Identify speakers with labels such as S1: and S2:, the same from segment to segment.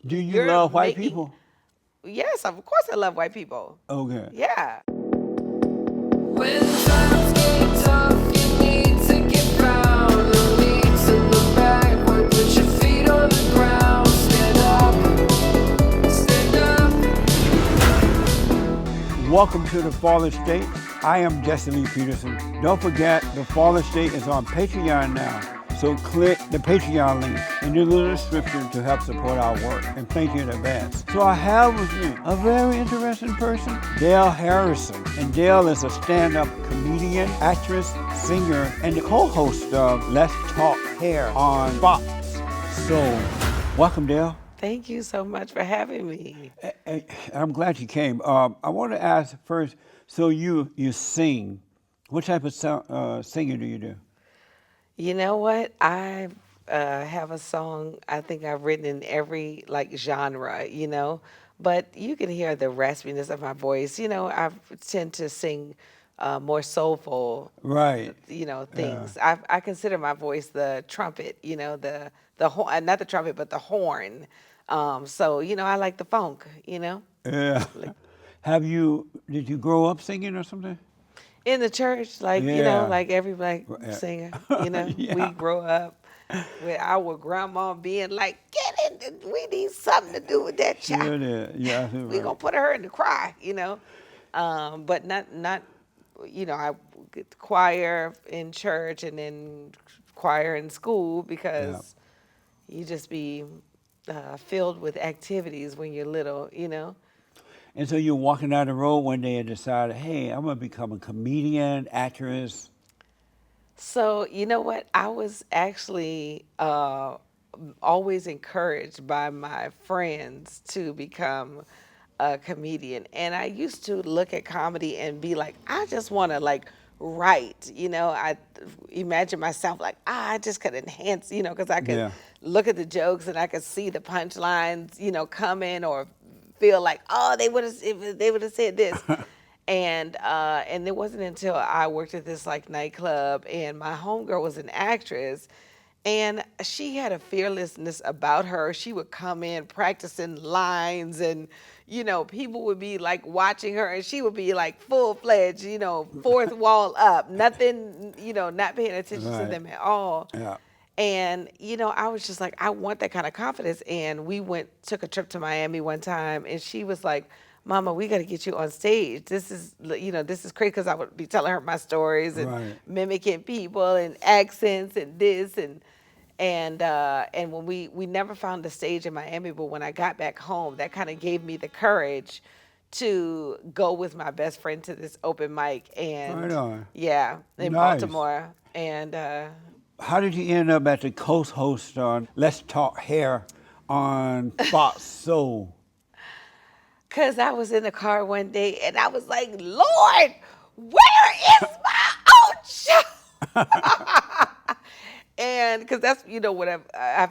S1: Do you
S2: you're
S1: love white
S2: making.
S1: people?
S2: Yes, of course I love white people.
S1: Okay.
S2: Yeah.
S3: When times get tough, you need to get down. No need to look backward, put your feet on the ground. Stand up, stand up.
S1: Welcome to The Fallen State. I am Jesse Lee Peterson. Don't forget, The Fallen State is on Patreon now. So click the Patreon link in the little description to help support our work. And thank you in advance. So I have with me a very interesting person, Dale Harrison. And Dale is a stand-up comedian, actress, singer, and the co-host of Let's Talk Hair on Fox. So welcome, Dale.
S2: Thank you so much for having me.
S1: I'm glad you came. I want to ask first, so you sing. What type of singing do you do?
S2: You know what? I have a song I think I've written in every like genre, but you can hear the raspiness of my voice. I tend to sing more soulful,
S1: Right.
S2: things. I consider my voice the trumpet, the horn, not the trumpet, but the horn. So I like the funk.
S1: Yeah.
S2: Like
S1: Did you grow up singing or something?
S2: in the church, like
S1: Yeah.
S2: like every black
S1: Yeah.
S2: singer, we
S1: Yeah.
S2: grow up with our grandma being like, "Get in, we need something to do with that child.
S1: Sure did. Yeah, absolutely
S2: We gonna
S1: right.
S2: put her in the cry." But not, I get the choir in church and then choir in school
S1: Yeah.
S2: because you just be filled with activities when you're little.
S1: And so you're walking down the road one day and decided, hey, I'm gonna become a comedian, actress.
S2: So, you know what? I was actually always encouraged by my friends to become a comedian. And I used to look at comedy and be like, I just want to like write. I imagine myself like, I just could enhance, because I could
S1: Yeah.
S2: look at the jokes and I could see the punchlines, coming or feel like, oh, they would have said this. And it wasn't until I worked at this like nightclub and my homegirl was an actress and she had a fearlessness about her. She would come in practicing lines and people would be like watching her and she would be like full fledged, fourth wall up, nothing, not paying attention to
S1: Right.
S2: them at all.
S1: Yeah.
S2: And I was just like, I want that kind of confidence. And we took a trip to Miami one time, and she was like, "Mama, we got to get you on stage. This is crazy," because I would be telling her my stories and
S1: Right.
S2: mimicking people and accents and this and when we never found a stage in Miami, but when I got back home, that kind of gave me the courage to go with my best friend to this open mic
S1: Right
S2: and
S1: on.
S2: yeah, in
S1: Nice.
S2: Baltimore and.
S1: How did you end up at the co-host on Let's Talk Hair on Fox Soul?
S2: Cause I was in the car one day and I was like, Lord, where is my own show? And because that's what I've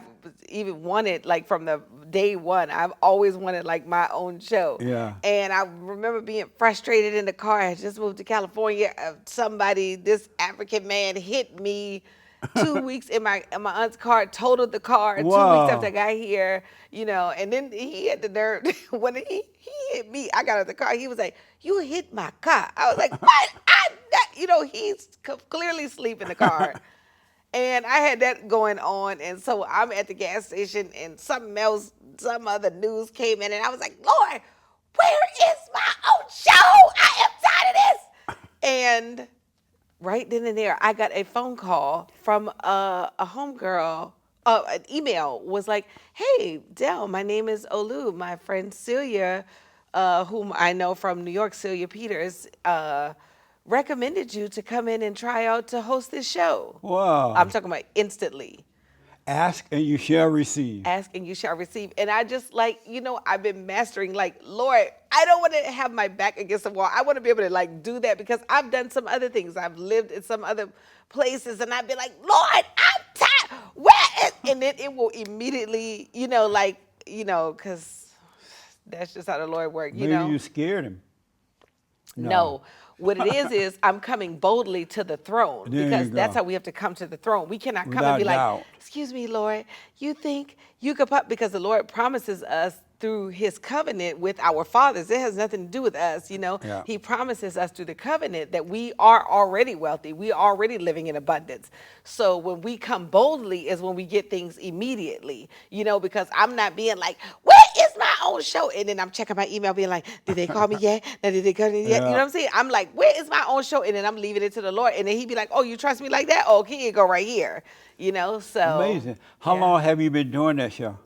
S2: even wanted, like from the day one. I've always wanted like my own show.
S1: Yeah.
S2: And I remember being frustrated in the car. I had just moved to California. This African man hit me 2 weeks in my aunt's car, totaled the car 2 weeks after I
S1: Wow.
S2: got here, and then he had the nerve when he hit me. I got out of the car. He was like, "You hit my car." I was like, "What?" He's clearly asleep in the car. And I had that going on. And so I'm at the gas station and some other news came in. And I was like, Lord, where is my own show? I am tired of this. And right then and there, I got a phone call from a homegirl. An email was like, "Hey, Del, my name is Olu. My friend Celia, whom I know from New York, Celia Peters, recommended you to come in and try out to host this show." I'm
S1: Wow.
S2: talking about instantly.
S1: Ask and you shall receive.
S2: Ask and you shall receive. And I just I've been mastering like, Lord, I don't want to have my back against the wall. I want to be able to like do that because I've done some other things. I've lived in some other places and I've been like, Lord, I'm tired. And then it will immediately, because that's just how the Lord works,
S1: Maybe you scared him.
S2: No. What it is I'm coming boldly to the throne,
S1: There you
S2: because that's
S1: go.
S2: how we have to come to the throne. We cannot come and
S1: Without
S2: be like,
S1: doubt.
S2: excuse me, Lord, you think you could because the Lord promises us through his covenant with our fathers. It has nothing to do with us, you know.
S1: Yeah.
S2: He promises us through the covenant that we are already wealthy. We are already living in abundance. So when we come boldly is when we get things immediately, you know, because I'm not being like, where is my own show? And then I'm checking my email being like, did they call me yet? Now, did they call me yet? You know
S1: Yeah.
S2: what I'm saying? I'm like, where is my own show? And then I'm leaving it to the Lord. And then he'd be like, oh, you trust me like that? Oh, here you go right here. You know, so.
S1: Amazing. How
S2: yeah.
S1: long have you been doing that show?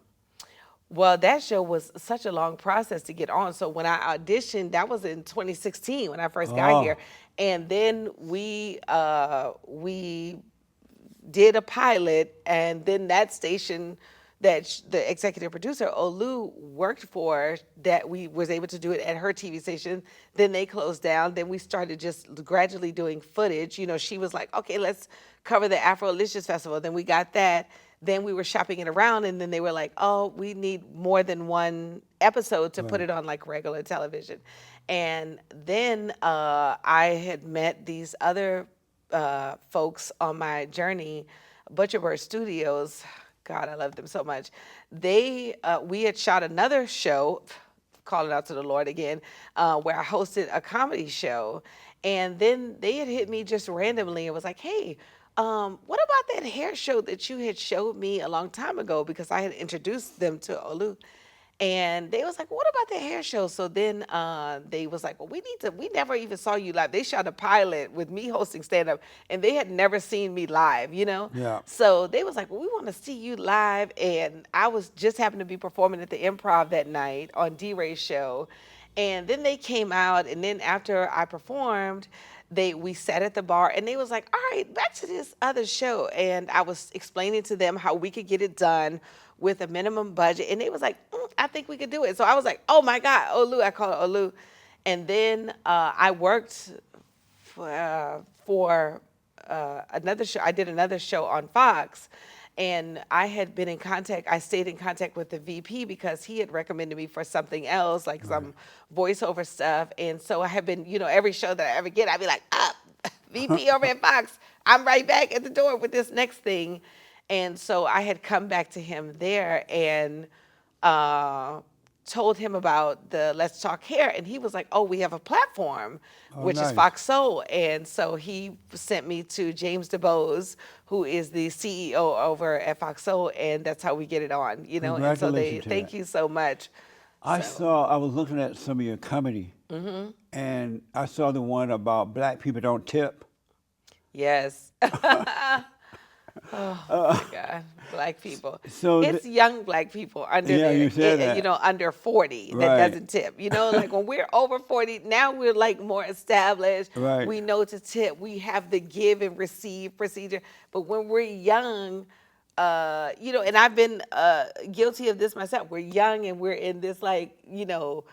S2: Well, that show was such a long process to get on. So when I auditioned, that was in 2016 when I first got
S1: Oh.
S2: here, and then we did a pilot, and then that station that the executive producer Olu worked for, that we was able to do it at her TV station. Then they closed down. Then we started just gradually doing footage. You know, she was like, okay, let's cover the Afro-Licious Festival. Then we got that. Then we were shopping it around, and then they were like, oh, we need more than one episode to put it on like regular television. And then I had met these other folks on my journey, Butcherbird Studios. God, I love them so much. We had shot another show, calling out to the Lord again, where I hosted a comedy show. And then they had hit me just randomly and was like, hey, what about that hair show that you had showed me a long time ago? Because I had introduced them to Olu. And they was like, what about that hair show? So then they was like, well, we never even saw you live. They shot a pilot with me hosting stand-up, and they had never seen me live, you know?
S1: Yeah.
S2: So they was like, well, we want to see you live. And I was just happened to be performing at the Improv that night on D-Ray's show. And then they came out, and then after I performed, we sat at the bar, and they was like, all right, back to this other show. And I was explaining to them how we could get it done with a minimum budget. And they was like, I think we could do it. So I was like, oh my God, Olu, I call her Olu. And then I worked for another show. I did another show on Fox. And I had been in contact, I stayed in contact with the VP because he had recommended me for something else, like some voiceover stuff. And so I have been, you know, every show that I ever get, I'd be like, VP over at Fox, I'm right back at the door with this next thing. And so I had come back to him there and told him about the Let's Talk Hair. And he was like, oh, we have a platform, which is
S1: nice.
S2: Fox Soul. And so he sent me to James DeBose, who is the CEO over at Fox Soul. And that's how we get it on, you know. And so
S1: Congratulations to
S2: thank
S1: that.
S2: you so much.
S1: I
S2: So-
S1: was looking at some of your comedy, and I saw the one about black people don't tip.
S2: Yes. Oh my God, black people.
S1: So
S2: It's young black people under
S1: Yeah, you said that.
S2: you know, under 40 that
S1: Right.
S2: doesn't tip. You know, like when we're over 40, now we're like more established.
S1: Right.
S2: We know to tip. We have the give and receive procedure. But when we're young, you know, and I've been guilty of this myself. We're young and we're in this like, you know,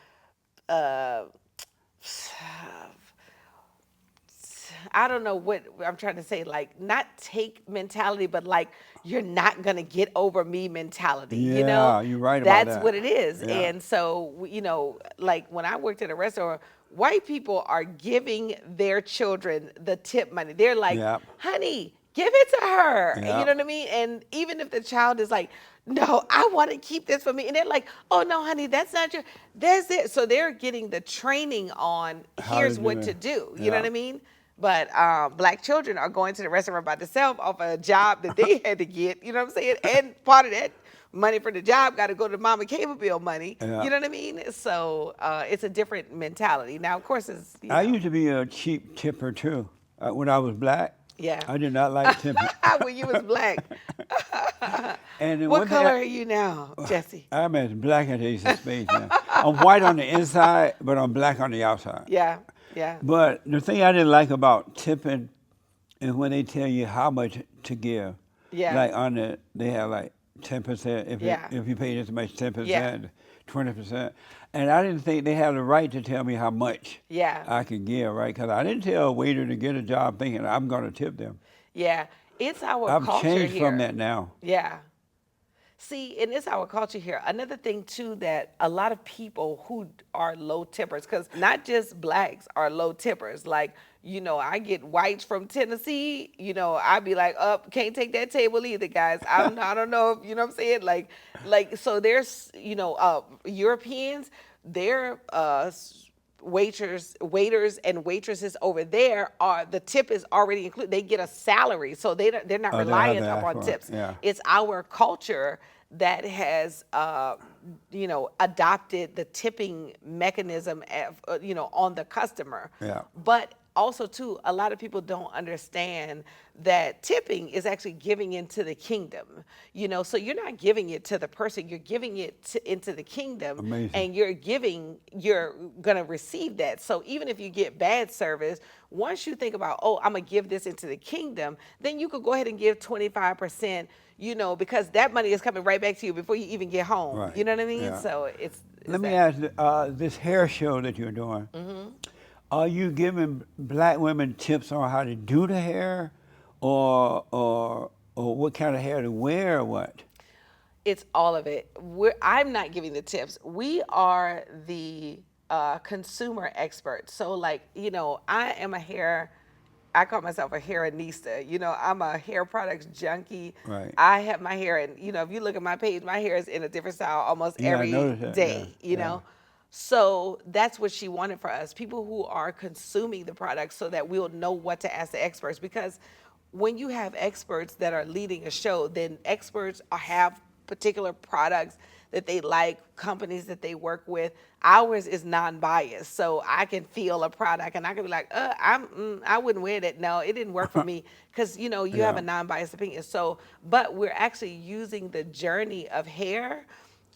S2: I don't know what I'm trying to say, like not take mentality, but like you're not gonna get over me mentality. You know,
S1: Yeah, you're right about
S2: that's
S1: that.
S2: what it is.
S1: Yeah.
S2: And so, you know, like when I worked at a restaurant, white people are giving their children the tip money. They're like,
S1: Yep.
S2: honey, give it to her. You
S1: Yep.
S2: know what I mean? And even if the child is like, no, I want to keep this for me. And they're like, oh, no, honey, that's not your, there's it. So they're getting the training on
S1: How
S2: here's
S1: to do
S2: what
S1: it.
S2: to do. You
S1: Yeah.
S2: know what I mean? But black children are going to the restaurant by themselves off a job that they had to get. You know what I'm saying? And part of that money for the job got to go to mama cable bill money.
S1: Yeah.
S2: You know what I mean? So it's a different mentality. Now, of course, it's, you
S1: I
S2: know,
S1: used to be a cheap tipper too. When I was black,
S2: yeah.
S1: I did not like tipping.
S2: When you was black.
S1: And then
S2: What
S1: one thing
S2: color are you now, Jesse?
S1: I'm as black as Ace of Spades now. I'm white on the inside, but I'm black on the outside.
S2: Yeah, yeah.
S1: But the thing I didn't like about tipping is when they tell you how much to give.
S2: Yeah.
S1: Like they have like 10%.
S2: Yeah.
S1: If you pay this much, 10%,
S2: Yeah.
S1: 20%. And I didn't think they had the right to tell me how much
S2: Yeah.
S1: I could give, right? Because I didn't tell a waiter to get a job thinking I'm going to tip them.
S2: Yeah. It's our
S1: I've
S2: culture
S1: changed
S2: here.
S1: from that now.
S2: Yeah. See, and it's our culture here. Another thing too that a lot of people who are low tippers, because not just blacks are low tippers. Like, I get whites from Tennessee. I'd be like, up, can't take that table either, guys. I don't know if what I'm saying. So there's Europeans. They're waiters and waitresses over there are the tip is already included. They get a salary, so they're not
S1: Oh, they have
S2: reliant
S1: to ask
S2: upon
S1: for it.
S2: tips.
S1: Yeah.
S2: It's our culture that has adopted the tipping mechanism on the customer.
S1: Yeah.
S2: But also too, a lot of people don't understand that tipping is actually giving into the kingdom. So you're not giving it to the person, you're giving it into the kingdom.
S1: Amazing.
S2: And you're gonna receive that. So even if you get bad service, once you think about, oh, I'm gonna give this into the kingdom, then you could go ahead and give 25%, because that money is coming right back to you before you even get home.
S1: Right.
S2: You know what I mean?
S1: Yeah.
S2: So it's
S1: Let me
S2: that.
S1: ask, this hair show that you're doing, are you giving black women tips on how to do the hair, or what kind of hair to wear, or what?
S2: It's all of it. I'm not giving the tips. We are the consumer experts. So, I call myself a hairanista. I'm a hair products junkie.
S1: Right.
S2: I have my hair, and if you look at my page, my hair is in a different style almost
S1: Yeah, I
S2: every
S1: noticed that,
S2: day.
S1: yeah.
S2: So that's what she wanted for us, people who are consuming the product, so that we'll know what to ask the experts. Because when you have experts that are leading a show, then experts have particular products that they like, companies that they work with. Ours is non-biased, so I can feel a product and I can be like, I wouldn't wear that. No, it didn't work for me, because you have
S1: Yeah.
S2: a non-biased opinion. So, but we're actually using the journey of hair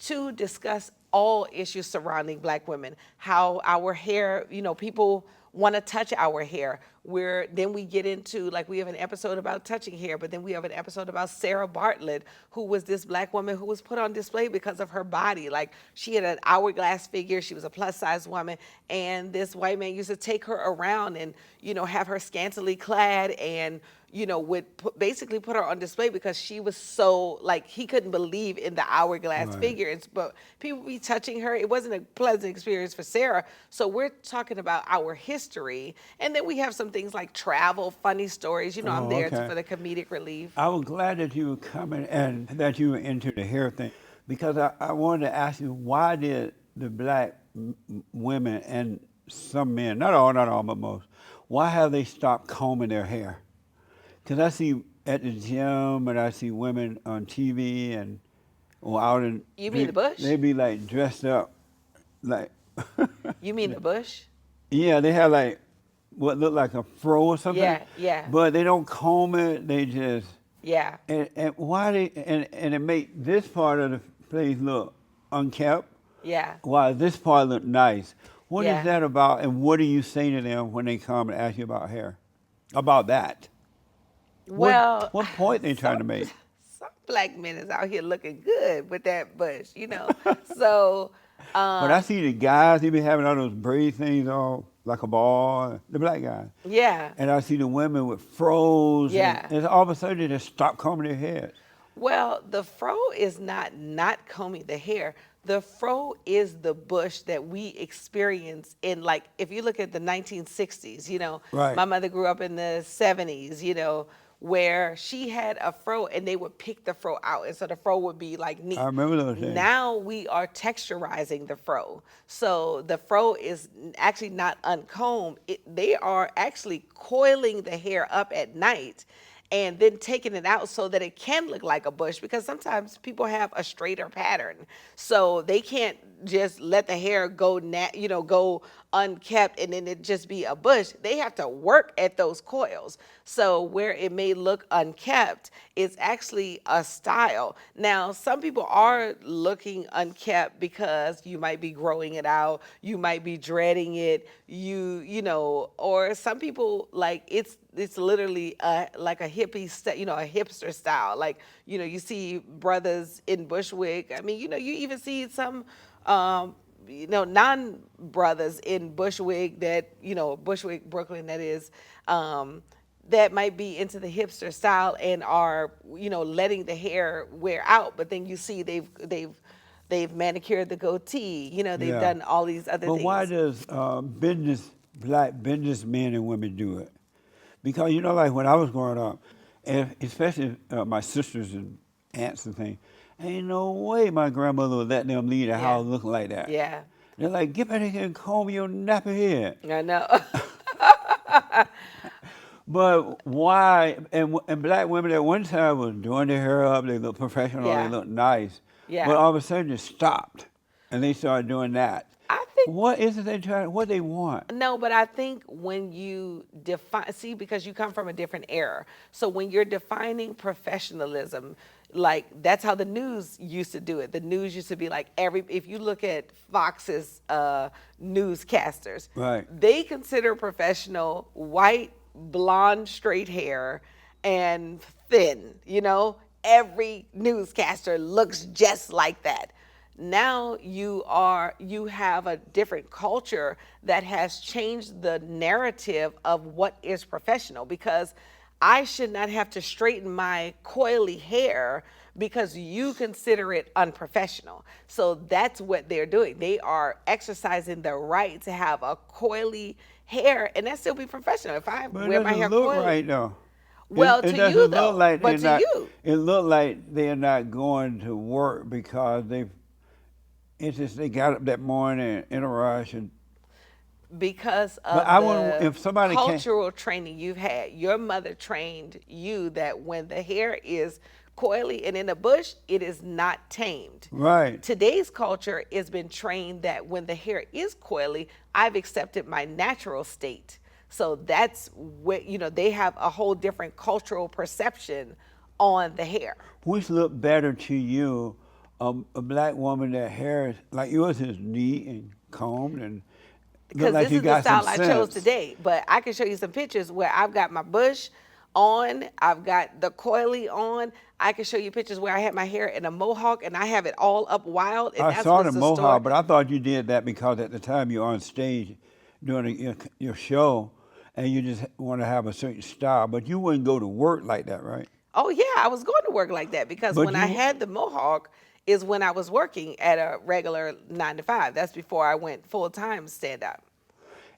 S2: to discuss all issues surrounding black women, how our hair, people want to touch our hair. Then we get into, like, we have an episode about touching hair, but then we have an episode about Sarah Bartlett, who was this black woman who was put on display because of her body. Like, she had an hourglass figure, she was a plus size woman, and this white man used to take her around and, have her scantily clad and, would basically put her on display because she was so, like, he couldn't believe in the hourglass
S1: Right.
S2: figure. But people be touching her. It wasn't a pleasant experience for Sarah. So we're talking about our history. And then we have some things like travel, funny stories. I'm
S1: Oh,
S2: there
S1: okay.
S2: for the comedic relief.
S1: I was glad that you were coming and that you were into the hair thing, because I wanted to ask you, why did the black women and some men, not all, but most, why have they stopped combing their hair? Because I see at the gym and I see women on TV and or out in.
S2: You mean the bush?
S1: They be like dressed up, like.
S2: You mean the bush?
S1: Yeah, they have like what look like a fro or something.
S2: Yeah, yeah.
S1: But they don't comb it. They just.
S2: Yeah.
S1: And why they and it make this part of the place look unkept,
S2: Yeah.
S1: while this part look nice. What is
S2: Yeah.
S1: that about? And what do you say to them when they come and ask you about hair? About that?
S2: Well,
S1: what point they trying to make?
S2: Some black men is out here looking good with that bush, So,
S1: But I see the guys, they be having all those braid things on like a ball, the black guys.
S2: yeah.
S1: And I see the women with froze.
S2: Yeah.
S1: And all of a sudden they just stop combing their heads.
S2: Well, the fro is not combing the hair. The fro is the bush that we experience in, like, if you look at the 1960s,
S1: Right.
S2: my mother grew up in the 70s, where she had a fro and they would pick the fro out. And so the fro would be like neat.
S1: I remember those days.
S2: Now we are texturizing the fro. So the fro is actually not uncombed. They are actually coiling the hair up at night and then taking it out so that it can look like a bush, because sometimes people have a straighter pattern. So they can't just let the hair go go unkept and then it just be a bush. They have to work at those coils. So where it may look unkept, it's actually a style. Now, some people are looking unkept because you might be growing it out, you might be dreading it, or some people, like, it's literally like a hippie, a hipster style. Like, you see brothers in Bushwick. I mean, you even see some, non-brothers in Bushwick that, Bushwick, Brooklyn, that is, that might be into the hipster style and are, letting the hair wear out, but then you see they've manicured the goatee, they've
S1: Yeah.
S2: done all these other
S1: But why
S2: things.
S1: does black business men and women do it? Because like when I was growing up, and especially my sisters and aunts and things, ain't no way my grandmother would let them leave the
S2: Yeah.
S1: house looking like that.
S2: Yeah,
S1: They're like, get back here and comb your nappy head.
S2: I know.
S1: But why? And black women at one time was doing their hair up. They look professional. They
S2: Yeah.
S1: look nice.
S2: Yeah.
S1: But all of a sudden it stopped, and they started doing that.
S2: I think
S1: What is it they try? What they want?
S2: No, but I think when you define, see, because you come from a different era. So when you're defining professionalism, like that's how the news used to do it. The news used to be like if you look at Fox's newscasters,
S1: Right.
S2: they consider professional white, blonde, straight hair and thin, Every newscaster looks just like that. Now you have a different culture that has changed the narrative of what is professional, because I should not have to straighten my coily hair because you consider it unprofessional. So that's what they're doing. They are exercising the right to have a coily hair, and that still be professional. If I
S1: But it
S2: wear my
S1: doesn't
S2: hair
S1: look
S2: coily,
S1: right though.
S2: well,
S1: It
S2: to
S1: doesn't
S2: you
S1: look
S2: though,
S1: like
S2: but
S1: they're
S2: to
S1: not.
S2: you,
S1: It looked like they're not going to work because it's just they got up that morning in a rush and.
S2: because of
S1: But I wouldn't.
S2: the
S1: If somebody can't.
S2: cultural training you've had. Your mother trained you that when the hair is coily and in a bush, it is not tamed.
S1: Right.
S2: Today's culture has been trained that when the hair is coily, I've accepted my natural state. So that's what, they have a whole different cultural perception on the hair.
S1: Which look better to you, a black woman that hair is like yours is neat and combed and
S2: Because
S1: look like
S2: this
S1: you
S2: is the
S1: got some
S2: style I chose
S1: sense.
S2: today. But I can show you some pictures where I've got my bush on, I've got the coily on. I can show you pictures where I had my hair in a mohawk and I have it all up wild. And
S1: I
S2: that's
S1: saw
S2: what's
S1: the
S2: the story.
S1: mohawk, but I thought you did that because at the time you're on stage doing your show and you just want to have a certain style. But you wouldn't go to work like that, right?
S2: Oh yeah, I was going to work like that because
S1: But
S2: when I
S1: you-
S2: had the mohawk is when I was working at a regular 9 to 5. That's before I went full time stand up.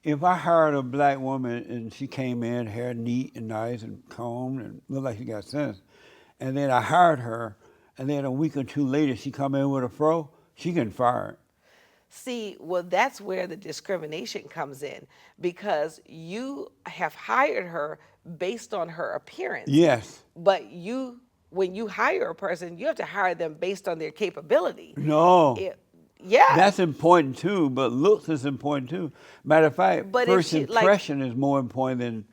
S1: If I hired a black woman and she came in, hair neat and nice and combed and looked like she got sense, and then I hired her, and then a week or two later she come in with a fro, she getting fired.
S2: See, well, that's where the discrimination comes in because you have hired her based on her appearance.
S1: Yes.
S2: But when you hire a person, you have to hire them based on their capability.
S1: No.
S2: Yeah.
S1: That's important too, but looks is important too. Matter of fact,
S2: But if
S1: first
S2: she, like-
S1: impression is more important than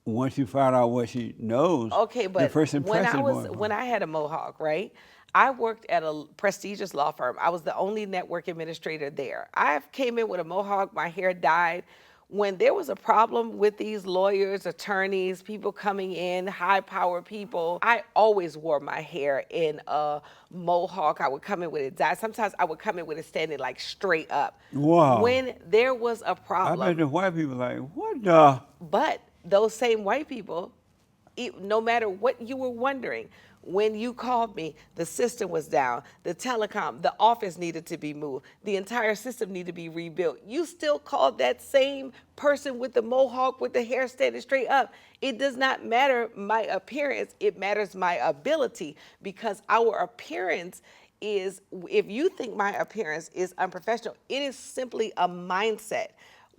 S1: once you find out what she knows.
S2: Okay,
S1: the
S2: but
S1: first impression is more important.
S2: when I had a mohawk, right? I worked at a prestigious law firm. I was the only network administrator there. I came in with a mohawk, my hair dyed. When there was a problem with these lawyers, attorneys, people coming in, high-powered people, I always wore my hair in a mohawk. I would come in with it dyed. Sometimes I would come in with it standing like straight up.
S1: Wow.
S2: When there was a
S1: I
S2: problem,
S1: bet the white people like, what the?
S2: but those same white people, no matter what you were wondering, when you called me, the system was down, the telecom, the office needed to be moved, the entire system needed to be rebuilt. You still called that same person with the mohawk, with the hair standing straight up. It does not matter my appearance, it matters my ability, because our appearance is, if you think my appearance is unprofessional, it is simply a mindset.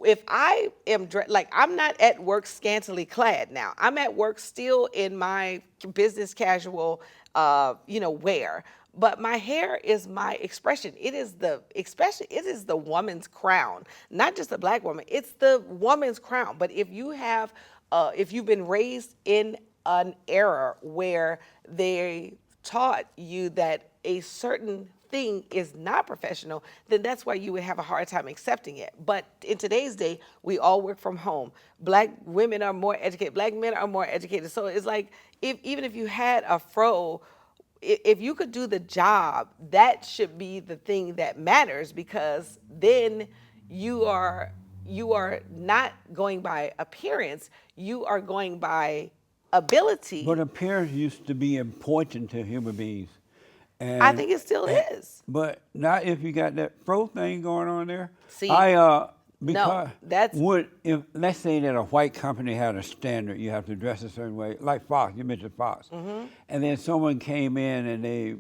S2: If I am like, I'm not at work scantily clad now. I'm at work still in my business casual, wear. But my hair is my expression. It is the woman's crown, not just a black woman. It's the woman's crown. But if you've been raised in an era where they taught you that a certain thing is not professional, then that's why you would have a hard time accepting it. But in today's day, we all work from home. Black women are more educated. Black men are more educated. So it's like, even if you had a fro, if you could do the job, that should be the thing that matters, because then you are you are not going by appearance, you are going by ability.
S1: But appearance used to be important to human beings. And,
S2: I think it still is.
S1: But not if you got that fro thing going on there.
S2: See,
S1: Because
S2: that's
S1: if let's say that a white company had a standard, you have to dress a certain way, like Fox. You mentioned Fox, and then someone came in and they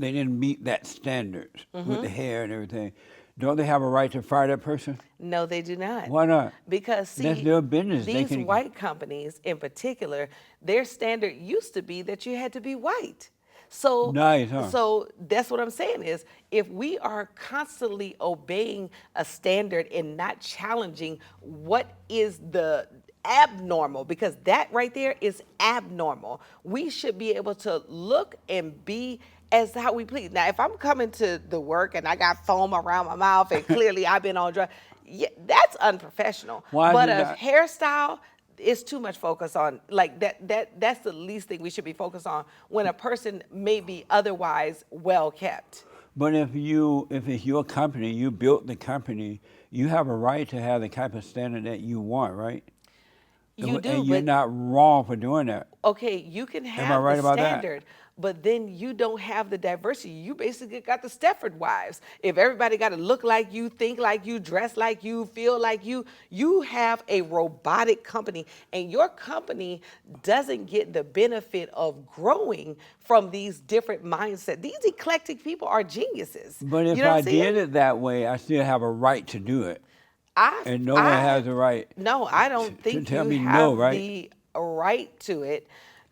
S1: didn't meet that standard with the hair and everything. Don't they have a right to fire that person?
S2: no, they do not.
S1: Why not?
S2: Because see,
S1: That's their business. They
S2: these
S1: can-
S2: white companies in particular, their standard used to be that you had to be white. So,
S1: Nice, huh?
S2: so that's what I'm saying is, if we are constantly obeying a standard and not challenging what is the abnormal, because that right there is abnormal, we should be able to look and be as how we please. Now, if I'm coming to the work and I got foam around my mouth and clearly I've been on drugs, yeah, that's unprofessional.
S1: Why
S2: but
S1: is
S2: a
S1: that?
S2: hairstyle, it's too much focus on like that's the least thing we should be focused on when a person may be otherwise well kept.
S1: But if it's your company, you built the company, you have a right to have the type of standard that you want, right?
S2: You do,
S1: and you're
S2: but
S1: not wrong for doing that.
S2: okay, you can have
S1: I right
S2: the
S1: about that?
S2: standard, but then you don't have the diversity. You basically got the Stepford wives. If everybody got to look like you, think like you, dress like you, feel like you have a robotic company, and your company doesn't get the benefit of growing from these different mindsets. These eclectic people are geniuses.
S1: But if
S2: you know what
S1: I
S2: I'm saying?
S1: did it that way, I still have a right to do it. And no one
S2: I-
S1: has the right
S2: No, I don't think
S1: tell
S2: you
S1: me
S2: have
S1: no, right?
S2: the right to it.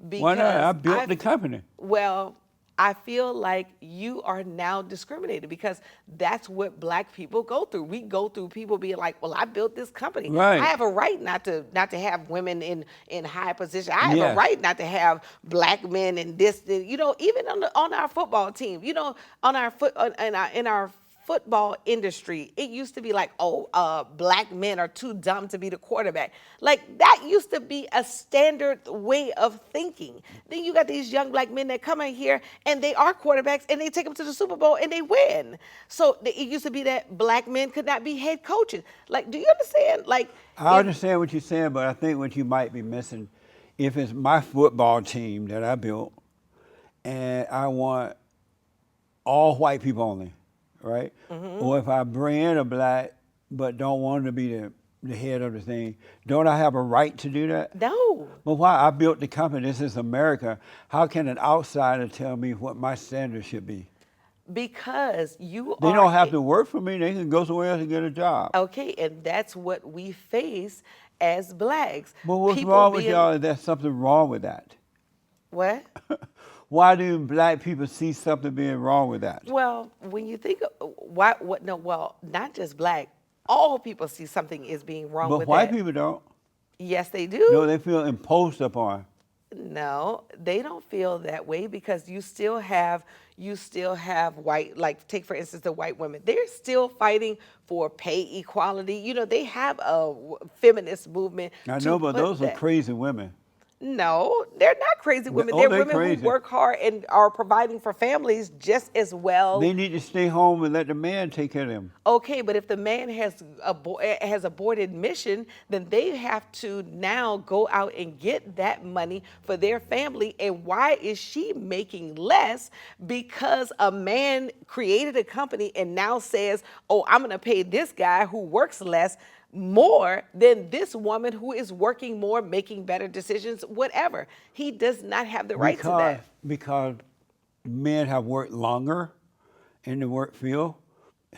S2: Because
S1: Why not? I built the company.
S2: Well, I feel like you are now discriminated because that's what black people go through. We go through people being like, "Well, I built this company.
S1: Right.
S2: I have a right not to have women in high position. I have
S1: Yes.
S2: a right not to have black men in this. You know, even on our football team. You know, on our in our football industry, it used to be like, black men are too dumb to be the quarterback. Like that used to be a standard way of thinking. Then you got these young black men that come in here and they are quarterbacks and they take them to the Super Bowl and they win. So it used to be that black men could not be head coaches. Like, do you understand? Like,
S1: I understand what you're saying, but I think what you might be missing, if it's my football team that I built, and I want all white people only, right? Or if I bring in a black but don't want to be the head of the thing, don't I have a right to do that?
S2: no.
S1: But why? I built the company. This is America. How can an outsider tell me what my standards should be?
S2: Because you
S1: They
S2: are
S1: don't have to work for me. They can go somewhere else and get a job.
S2: okay, and that's what we face as blacks.
S1: But what's
S2: People
S1: wrong with
S2: being-
S1: y'all is there's something wrong with that.
S2: What?
S1: Why do black people see something being wrong with that?
S2: Well, when you think of not just black, all people see something is being wrong
S1: But
S2: with
S1: white
S2: that.
S1: people don't.
S2: Yes, they do.
S1: No, they feel imposed upon.
S2: No, they don't feel that way because you still have white, like take for instance the white women. They're still fighting for pay equality. You know, they have a feminist movement.
S1: I
S2: to
S1: know, but
S2: put
S1: those are
S2: that.
S1: crazy women.
S2: No, they're not crazy women.
S1: Oh,
S2: They're
S1: they're
S2: women
S1: crazy.
S2: who work hard and are providing for families just as well.
S1: They need to stay home and let the man take care of them.
S2: Okay, but if the man has aborted mission, then they have to now go out and get that money for their family. And why is she making less? Because a man created a company and now says, "Oh, I'm going to pay this guy who works less more than this woman who is working more, making better decisions, whatever." He does not have the right to that.
S1: Because men have worked longer in the work field,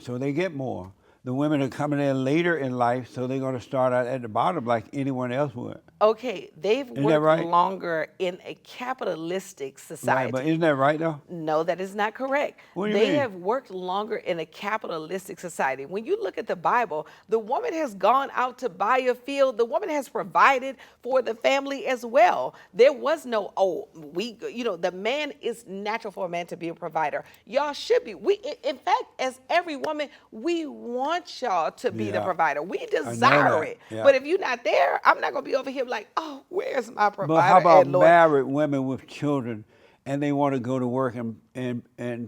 S1: so they get more. The women are coming in later in life, so they're going to start out at the bottom like anyone else would.
S2: Okay, they've
S1: that
S2: worked
S1: right?
S2: longer in a capitalistic society.
S1: Right, but isn't that right though?
S2: No, that is not correct.
S1: What do you
S2: They
S1: mean?
S2: have worked longer in a capitalistic society. When you look at the Bible, the woman has gone out to buy a field. The woman has provided for the family as well. There was no, the man is natural for a man to be a provider. Y'all should be. In fact, as every woman, we want y'all to be the
S1: Yeah.
S2: provider. We
S1: know
S2: desire
S1: that.
S2: it.
S1: Yeah.
S2: But if you're not there, I'm not going to be over here like, "Oh, where's my provider?"
S1: But how about
S2: and Lord?
S1: married women with children, and they want to go to work and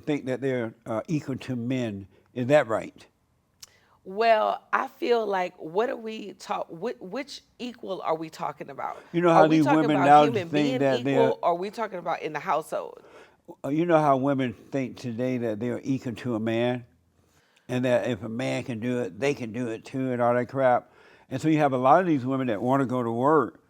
S1: think that they're equal to men? Is that right?
S2: Well, I feel like what are we talk? Which equal are we talking about?
S1: You know
S2: Are
S1: how
S2: we
S1: these
S2: talking
S1: women
S2: about
S1: now
S2: human
S1: think
S2: being
S1: that they're,
S2: equal, or are we talking about in the household?
S1: you know how women think today that they're equal to a man, and that if a man can do it, they can do it too, and all that crap. And so you have a lot of these women that want to go to work,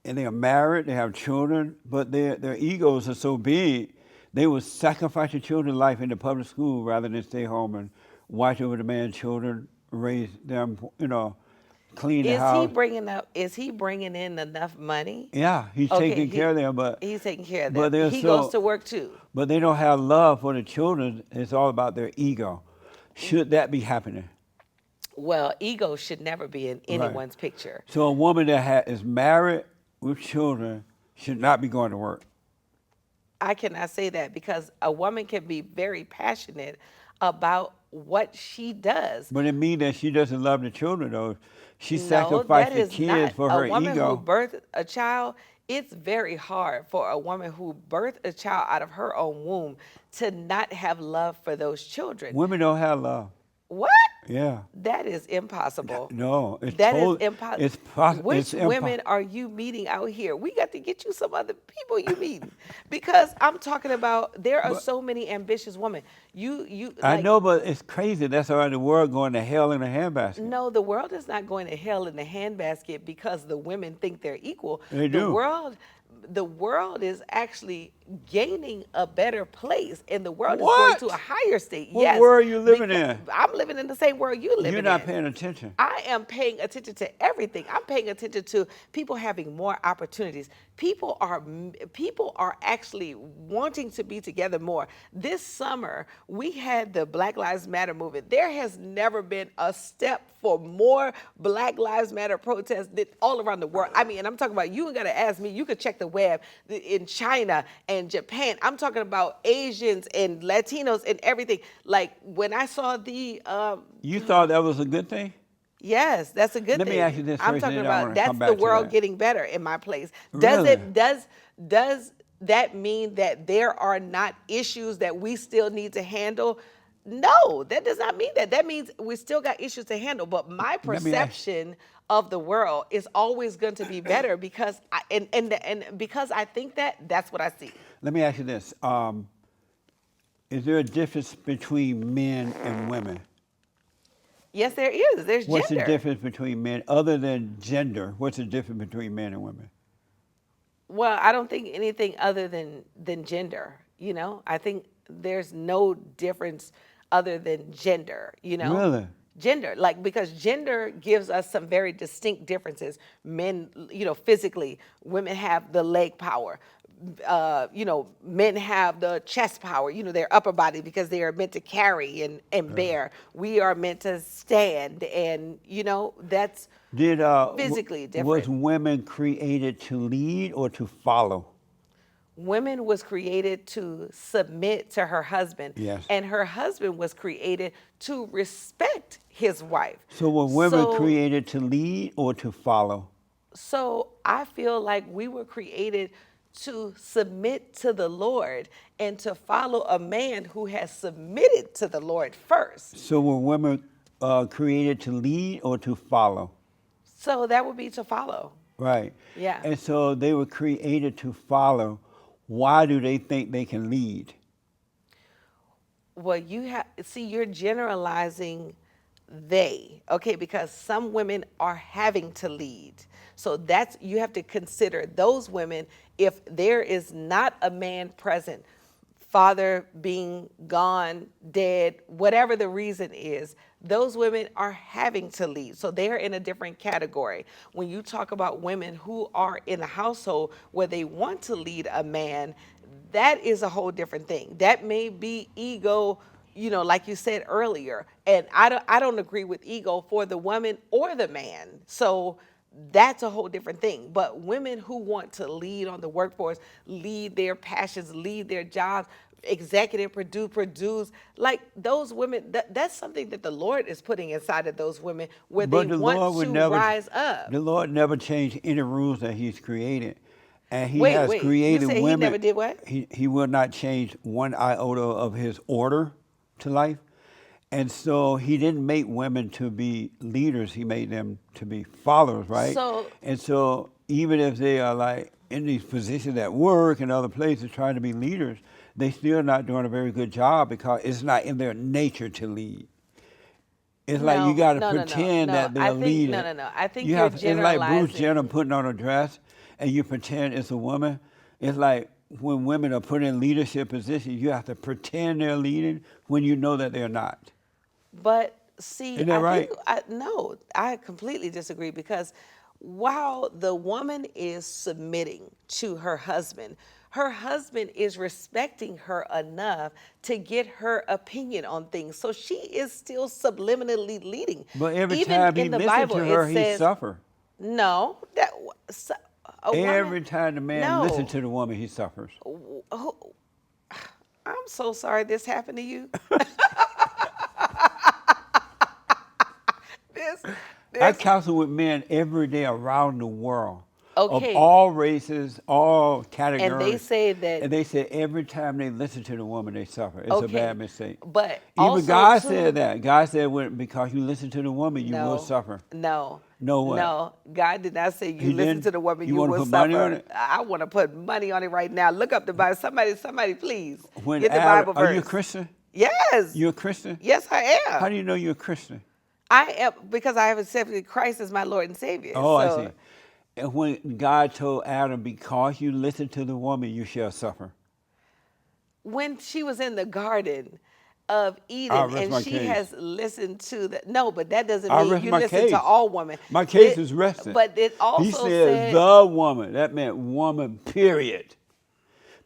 S1: and they are married, they have children, but their egos are so big, they will sacrifice their children's life in the public school rather than stay home and watch over the man's children, raise them, clean the
S2: Is he
S1: house.
S2: bringing up? Is he bringing in enough money?
S1: Yeah, he's
S2: Okay,
S1: taking care of them,
S2: he's taking care of
S1: but
S2: them.
S1: they're
S2: He goes
S1: so
S2: to work too.
S1: but they don't have love for the children. It's all about their ego. Should that be happening?
S2: Well, ego should never be in
S1: Right.
S2: anyone's picture.
S1: So a woman that is married with children should not be going to work.
S2: I cannot say that because a woman can be very passionate about what she does.
S1: But it means that she doesn't love the children, though. She
S2: No,
S1: sacrificed
S2: that
S1: the
S2: is
S1: kids
S2: not
S1: for
S2: a
S1: her
S2: woman who
S1: ego.
S2: birthed a child. It's very hard for a woman who birthed a child out of her own womb to not have love for those children.
S1: Women don't have love.
S2: What?
S1: Yeah.
S2: That is impossible.
S1: No, it's
S2: That is
S1: totally,
S2: impossible.
S1: it's
S2: Which women are you meeting out here? We got to get you some other people you meeting, because I'm talking about there are so many ambitious women. You.
S1: I
S2: Like,
S1: know, but it's crazy. That's why the world going to hell in a handbasket.
S2: no, the world is not going to hell in the handbasket because the women think they're equal.
S1: They
S2: the
S1: do.
S2: The world is actually gaining a better place, and the world is
S1: What?
S2: going to a higher state.
S1: What
S2: Yes,
S1: world you living
S2: because
S1: in?
S2: I'm living in the same world you live in.
S1: You're not paying attention.
S2: I am paying attention to everything. I'm paying attention to people having more opportunities. People are actually wanting to be together more. This summer, we had the Black Lives Matter movement. There has never been a step for more Black Lives Matter protests than all around the world. I mean, and I'm talking about, you ain't got to ask me. You could check the web in China and Japan. I'm talking about Asians and Latinos and everything. Like when I saw
S1: You thought that was a good thing?
S2: yes, that's a good
S1: Let
S2: thing.
S1: me ask you this
S2: I'm
S1: first,
S2: talking
S1: and then I
S2: about
S1: wanna
S2: that's
S1: come
S2: the
S1: back to
S2: world
S1: that.
S2: getting better in my place. Does
S1: Really?
S2: it does that mean that there are not issues that we still need to handle? No, that does not mean that. That means we still got issues to handle. But my
S1: Let me ask-
S2: perception of the world is always going to be better because and because I think that's what I see.
S1: Let me ask you this. Is there a difference between men and women?
S2: Yes, there is. There's
S1: What's
S2: gender.
S1: the difference between men, other than gender? What's the difference between men and women?
S2: Well, I don't think anything other than gender. You know, I think there's no difference other than gender. You know,
S1: Really?
S2: Gender, like because gender gives us some very distinct differences. Men, physically, women have the leg power. Men have the chest power, their upper body, because they are meant to carry and bear. We are meant to stand, and that's
S1: Did
S2: physically different.
S1: Was women created to lead or to follow?
S2: Women was created to submit to her husband,
S1: Yes.
S2: and her husband was created to respect his wife.
S1: So were women
S2: So-
S1: created to lead or to follow?
S2: So I feel like we were created to submit to the Lord and to follow a man who has submitted to the Lord first.
S1: So were women created to lead or to follow?
S2: So that would be to follow.
S1: Right.
S2: Yeah.
S1: And so they were created to follow. Why do they think they can lead?
S2: Well, you're generalizing okay, because some women are having to lead. So you have to consider those women if there is not a man present, father being gone, dead, whatever the reason is, those women are having to lead. So they're in a different category. When you talk about women who are in a household where they want to lead a man, that is a whole different thing. That may be ego, like you said earlier. And I don't agree with ego for the woman or the man. So that's a whole different thing. But women who want to lead on the workforce, lead their passions, lead their jobs, executive produce, like those women, that's something that the Lord is putting inside of those women where
S1: But
S2: they
S1: the
S2: want
S1: Lord
S2: to
S1: would never
S2: rise up.
S1: The Lord never changed any rules that He's created. And He
S2: Wait,
S1: has
S2: you
S1: created
S2: say
S1: women.
S2: He never did what?
S1: He will not change one iota of His order to life. And so he didn't make women to be leaders, he made them to be followers, right?
S2: So-
S1: and so even if they are like in these positions at work and other places trying to be leaders, they still not doing a very good job because it's not in their nature to lead. It's like you got to pretend that they're leading.
S2: No. I think
S1: you
S2: you're
S1: have, it's like Bruce
S2: generalizing.
S1: Jenner putting on a dress and you pretend it's a woman. It's like when women are put in leadership positions, you have to pretend they're leading when you know that they're not.
S2: But see,
S1: Isn't that right?
S2: No, I completely disagree because while the woman is submitting to her husband is respecting her enough to get her opinion on things. So she is still subliminally leading.
S1: But every
S2: Even
S1: time he
S2: in the
S1: listens
S2: Bible,
S1: to her,
S2: it
S1: he
S2: says,
S1: suffer.
S2: No,
S1: Every time the man
S2: No.
S1: listens to the woman, he suffers.
S2: I'm so sorry this happened to you.
S1: I counsel with men every day around the world.
S2: Okay.
S1: Of all races, all categories.
S2: And they say that.
S1: And they say every time they listen to the woman, they suffer. It's a
S2: Okay,
S1: bad mistake.
S2: but
S1: even
S2: also,
S1: God
S2: too-
S1: said that. God said, because you listen to the woman, you will suffer.
S2: No.
S1: No what?
S2: No, God did not say you
S1: He
S2: listen
S1: didn't?
S2: to the woman,
S1: You
S2: you
S1: wanna
S2: will
S1: put
S2: suffer.
S1: money on it?
S2: I want to put money on it right now. Look up the Bible. Somebody, please
S1: When
S2: get the
S1: Adam-
S2: Bible verse.
S1: Are you a Christian?
S2: Yes.
S1: You a Christian?
S2: Yes, I am.
S1: How do you know you're a Christian?
S2: I am because I have accepted Christ as my Lord and Savior.
S1: Oh, I
S2: So,
S1: see. And when God told Adam, because you listen to the woman, you shall suffer.
S2: when she was in the Garden of
S1: I'll
S2: Eden
S1: rest
S2: and
S1: my
S2: she
S1: case.
S2: has listened to the but that doesn't
S1: I'll
S2: mean
S1: rest
S2: you
S1: my
S2: listen
S1: case.
S2: to all women.
S1: My case is rested.
S2: But it also
S1: He said
S2: said
S1: the woman. That meant woman, period.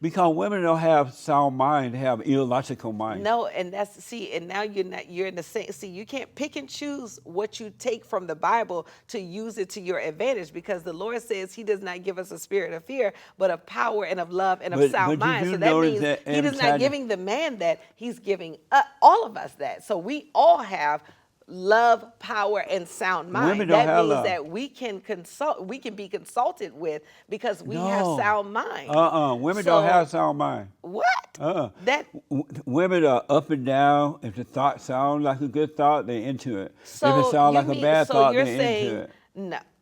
S1: Because women don't have sound mind, they have illogical mind.
S2: no, and and now you're in the same. See, you can't pick and choose what you take from the Bible to use it to your advantage because the Lord says He does not give us a spirit of fear, but of power and of love and of
S1: But
S2: sound
S1: you
S2: mind.
S1: do
S2: So that
S1: notice
S2: means
S1: that
S2: He
S1: every
S2: is
S1: time-
S2: not giving the man that; He's giving all of us that. So we all have love, power, and sound mind.
S1: Women don't
S2: that
S1: have
S2: means
S1: love.
S2: that we can be consulted with because we have
S1: No.
S2: sound mind.
S1: Women
S2: So-
S1: don't have sound mind.
S2: What? That
S1: Women are up and down. If the thought sounds like a good thought, they're into it.
S2: So
S1: if it sounds
S2: you
S1: like a
S2: mean-
S1: bad
S2: so
S1: thought,
S2: you're
S1: they're
S2: saying,
S1: into it.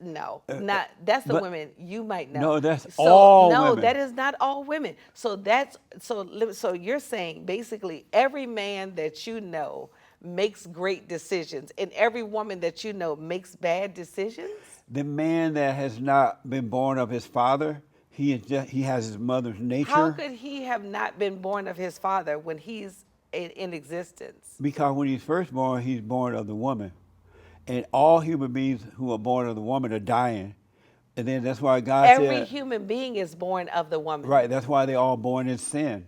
S2: No, not that's the
S1: but-
S2: women you might know.
S1: No, that's
S2: so,
S1: all
S2: no,
S1: women.
S2: that is not all women. So so you're saying basically every man that you know makes great decisions, and every woman that you know makes bad decisions.
S1: The man that has not been born of his father, he has his mother's nature.
S2: How could he have not been born of his father when he's in existence?
S1: Because when he's first born, he's born of the woman. And all human beings who are born of the woman are dying. And then that's why God
S2: Every
S1: said,
S2: human being is born of the woman.
S1: right, that's why they're all born in sin.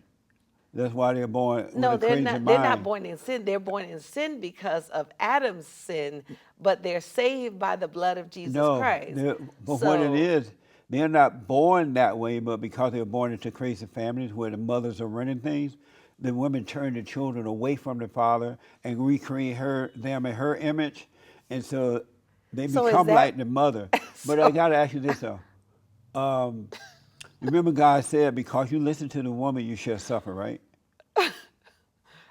S1: That's why they're born
S2: No,
S1: with a
S2: they're
S1: crazy
S2: not.
S1: mind.
S2: They're not born in sin. They're born in sin because of Adam's sin, but they're saved by the blood of Jesus Christ.
S1: But what it is, they're not born that way, but because they're born into crazy families where the mothers are running things, the women turn the children away from the father and recreate them in her image, and so they
S2: So is
S1: become
S2: that-
S1: like the mother. But I got to ask you this though. Remember God said, because you listen to the woman, you shall suffer, right?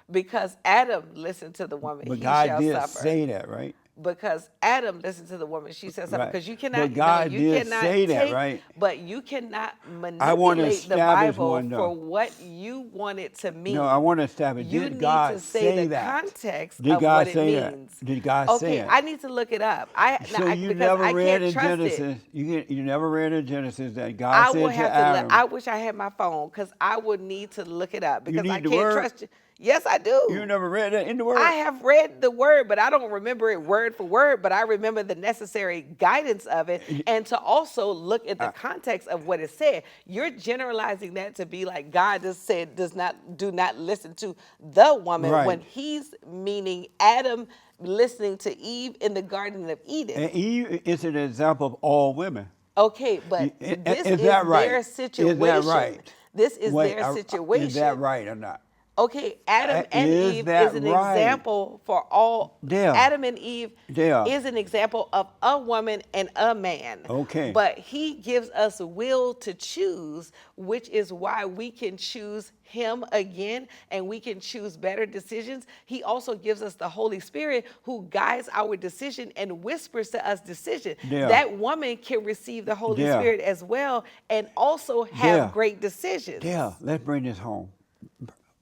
S2: Because Adam listened to the woman,
S1: But
S2: he
S1: God
S2: shall
S1: did
S2: suffer.
S1: say that, right?
S2: Because Adam listened to the woman, she shall suffer.
S1: Right.
S2: Because you cannot.
S1: But God
S2: no, you
S1: did
S2: cannot
S1: say that,
S2: take,
S1: right?
S2: But you cannot
S1: I want to
S2: manipulate the
S1: establish
S2: Bible
S1: one, though.
S2: for what you want it to mean.
S1: No, I want to establish.
S2: You
S1: Did
S2: need
S1: God
S2: to say the
S1: that?
S2: context
S1: Did
S2: of
S1: God
S2: what
S1: say
S2: it
S1: that?
S2: means.
S1: Did God say
S2: Okay,
S1: it?
S2: I need to look it up.
S1: So you
S2: because
S1: never
S2: I
S1: read
S2: can't
S1: in
S2: trust
S1: Genesis.
S2: It.
S1: You never read in Genesis that God
S2: I
S1: said
S2: will
S1: to
S2: have
S1: Adam.
S2: to. I wish I had my phone because I would need to look it up because
S1: need
S2: I
S1: the
S2: can't
S1: word?
S2: trust you. Yes, I do.
S1: You never read that in the Word.
S2: I have read the word, but I don't remember it word for word, but I remember the necessary guidance of it and to also look at the context of what it said. You're generalizing that to be like God just said do not listen to the woman
S1: Right.
S2: when he's meaning Adam listening to Eve in the Garden of Eden.
S1: And Eve is an example of all women.
S2: Okay, but
S1: Is
S2: this is
S1: that right?
S2: their
S1: Is that
S2: situation.
S1: right?
S2: This is
S1: Wait,
S2: their situation.
S1: Is that right or not?
S2: Okay, Adam and
S1: Is
S2: Eve
S1: that
S2: is an
S1: right?
S2: example for all.
S1: Yeah.
S2: Adam and Eve
S1: Yeah.
S2: is an example of a woman and a man.
S1: Okay.
S2: But he gives us will to choose, which is why we can choose him again and we can choose better decisions. He also gives us the Holy Spirit who guides our decision and whispers to us decision.
S1: Yeah.
S2: That woman can receive the Holy
S1: Yeah.
S2: Spirit as well and also have
S1: Yeah.
S2: great decisions.
S1: Yeah, let's bring this home.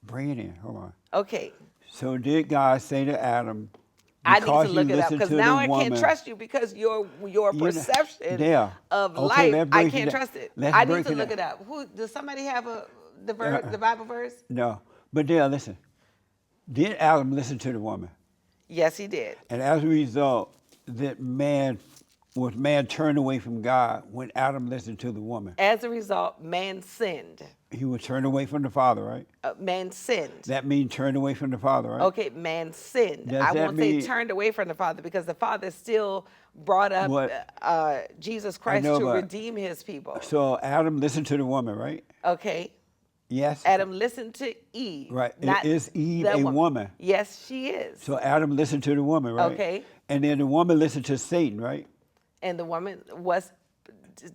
S1: Bring it in. Hold on.
S2: Okay.
S1: So did God say to Adam,
S2: I need to
S1: because you
S2: look it up
S1: listened
S2: because
S1: to
S2: now
S1: the
S2: I
S1: woman,
S2: can't trust you because your
S1: know,
S2: perception
S1: yeah.
S2: of
S1: Okay,
S2: life,
S1: let's
S2: I
S1: break it
S2: can't
S1: down.
S2: trust it.
S1: Let's
S2: I need
S1: break
S2: to
S1: it
S2: look
S1: down.
S2: it up. Who does somebody have the Bible verse?
S1: No. But Dale, listen. Did Adam listen to the woman?
S2: Yes, he did.
S1: And as a result, that man turned away from God when Adam listened to the woman.
S2: As a result, man sinned.
S1: He was turned away from the Father, right?
S2: Man sinned.
S1: That means turned away from the Father, right?
S2: Okay, man sinned.
S1: Does
S2: I
S1: that
S2: won't say
S1: mean-
S2: turned away from the Father because the Father still brought up
S1: What?
S2: Jesus Christ
S1: know,
S2: to
S1: but-
S2: redeem his people.
S1: So Adam listened to the woman, right?
S2: Okay.
S1: Yes.
S2: Adam listened to Eve.
S1: Right.
S2: Not
S1: Is Eve
S2: the
S1: a woman?
S2: Yes, she is.
S1: So Adam listened to the woman, right?
S2: Okay.
S1: And then the woman listened to Satan, right?
S2: And the woman was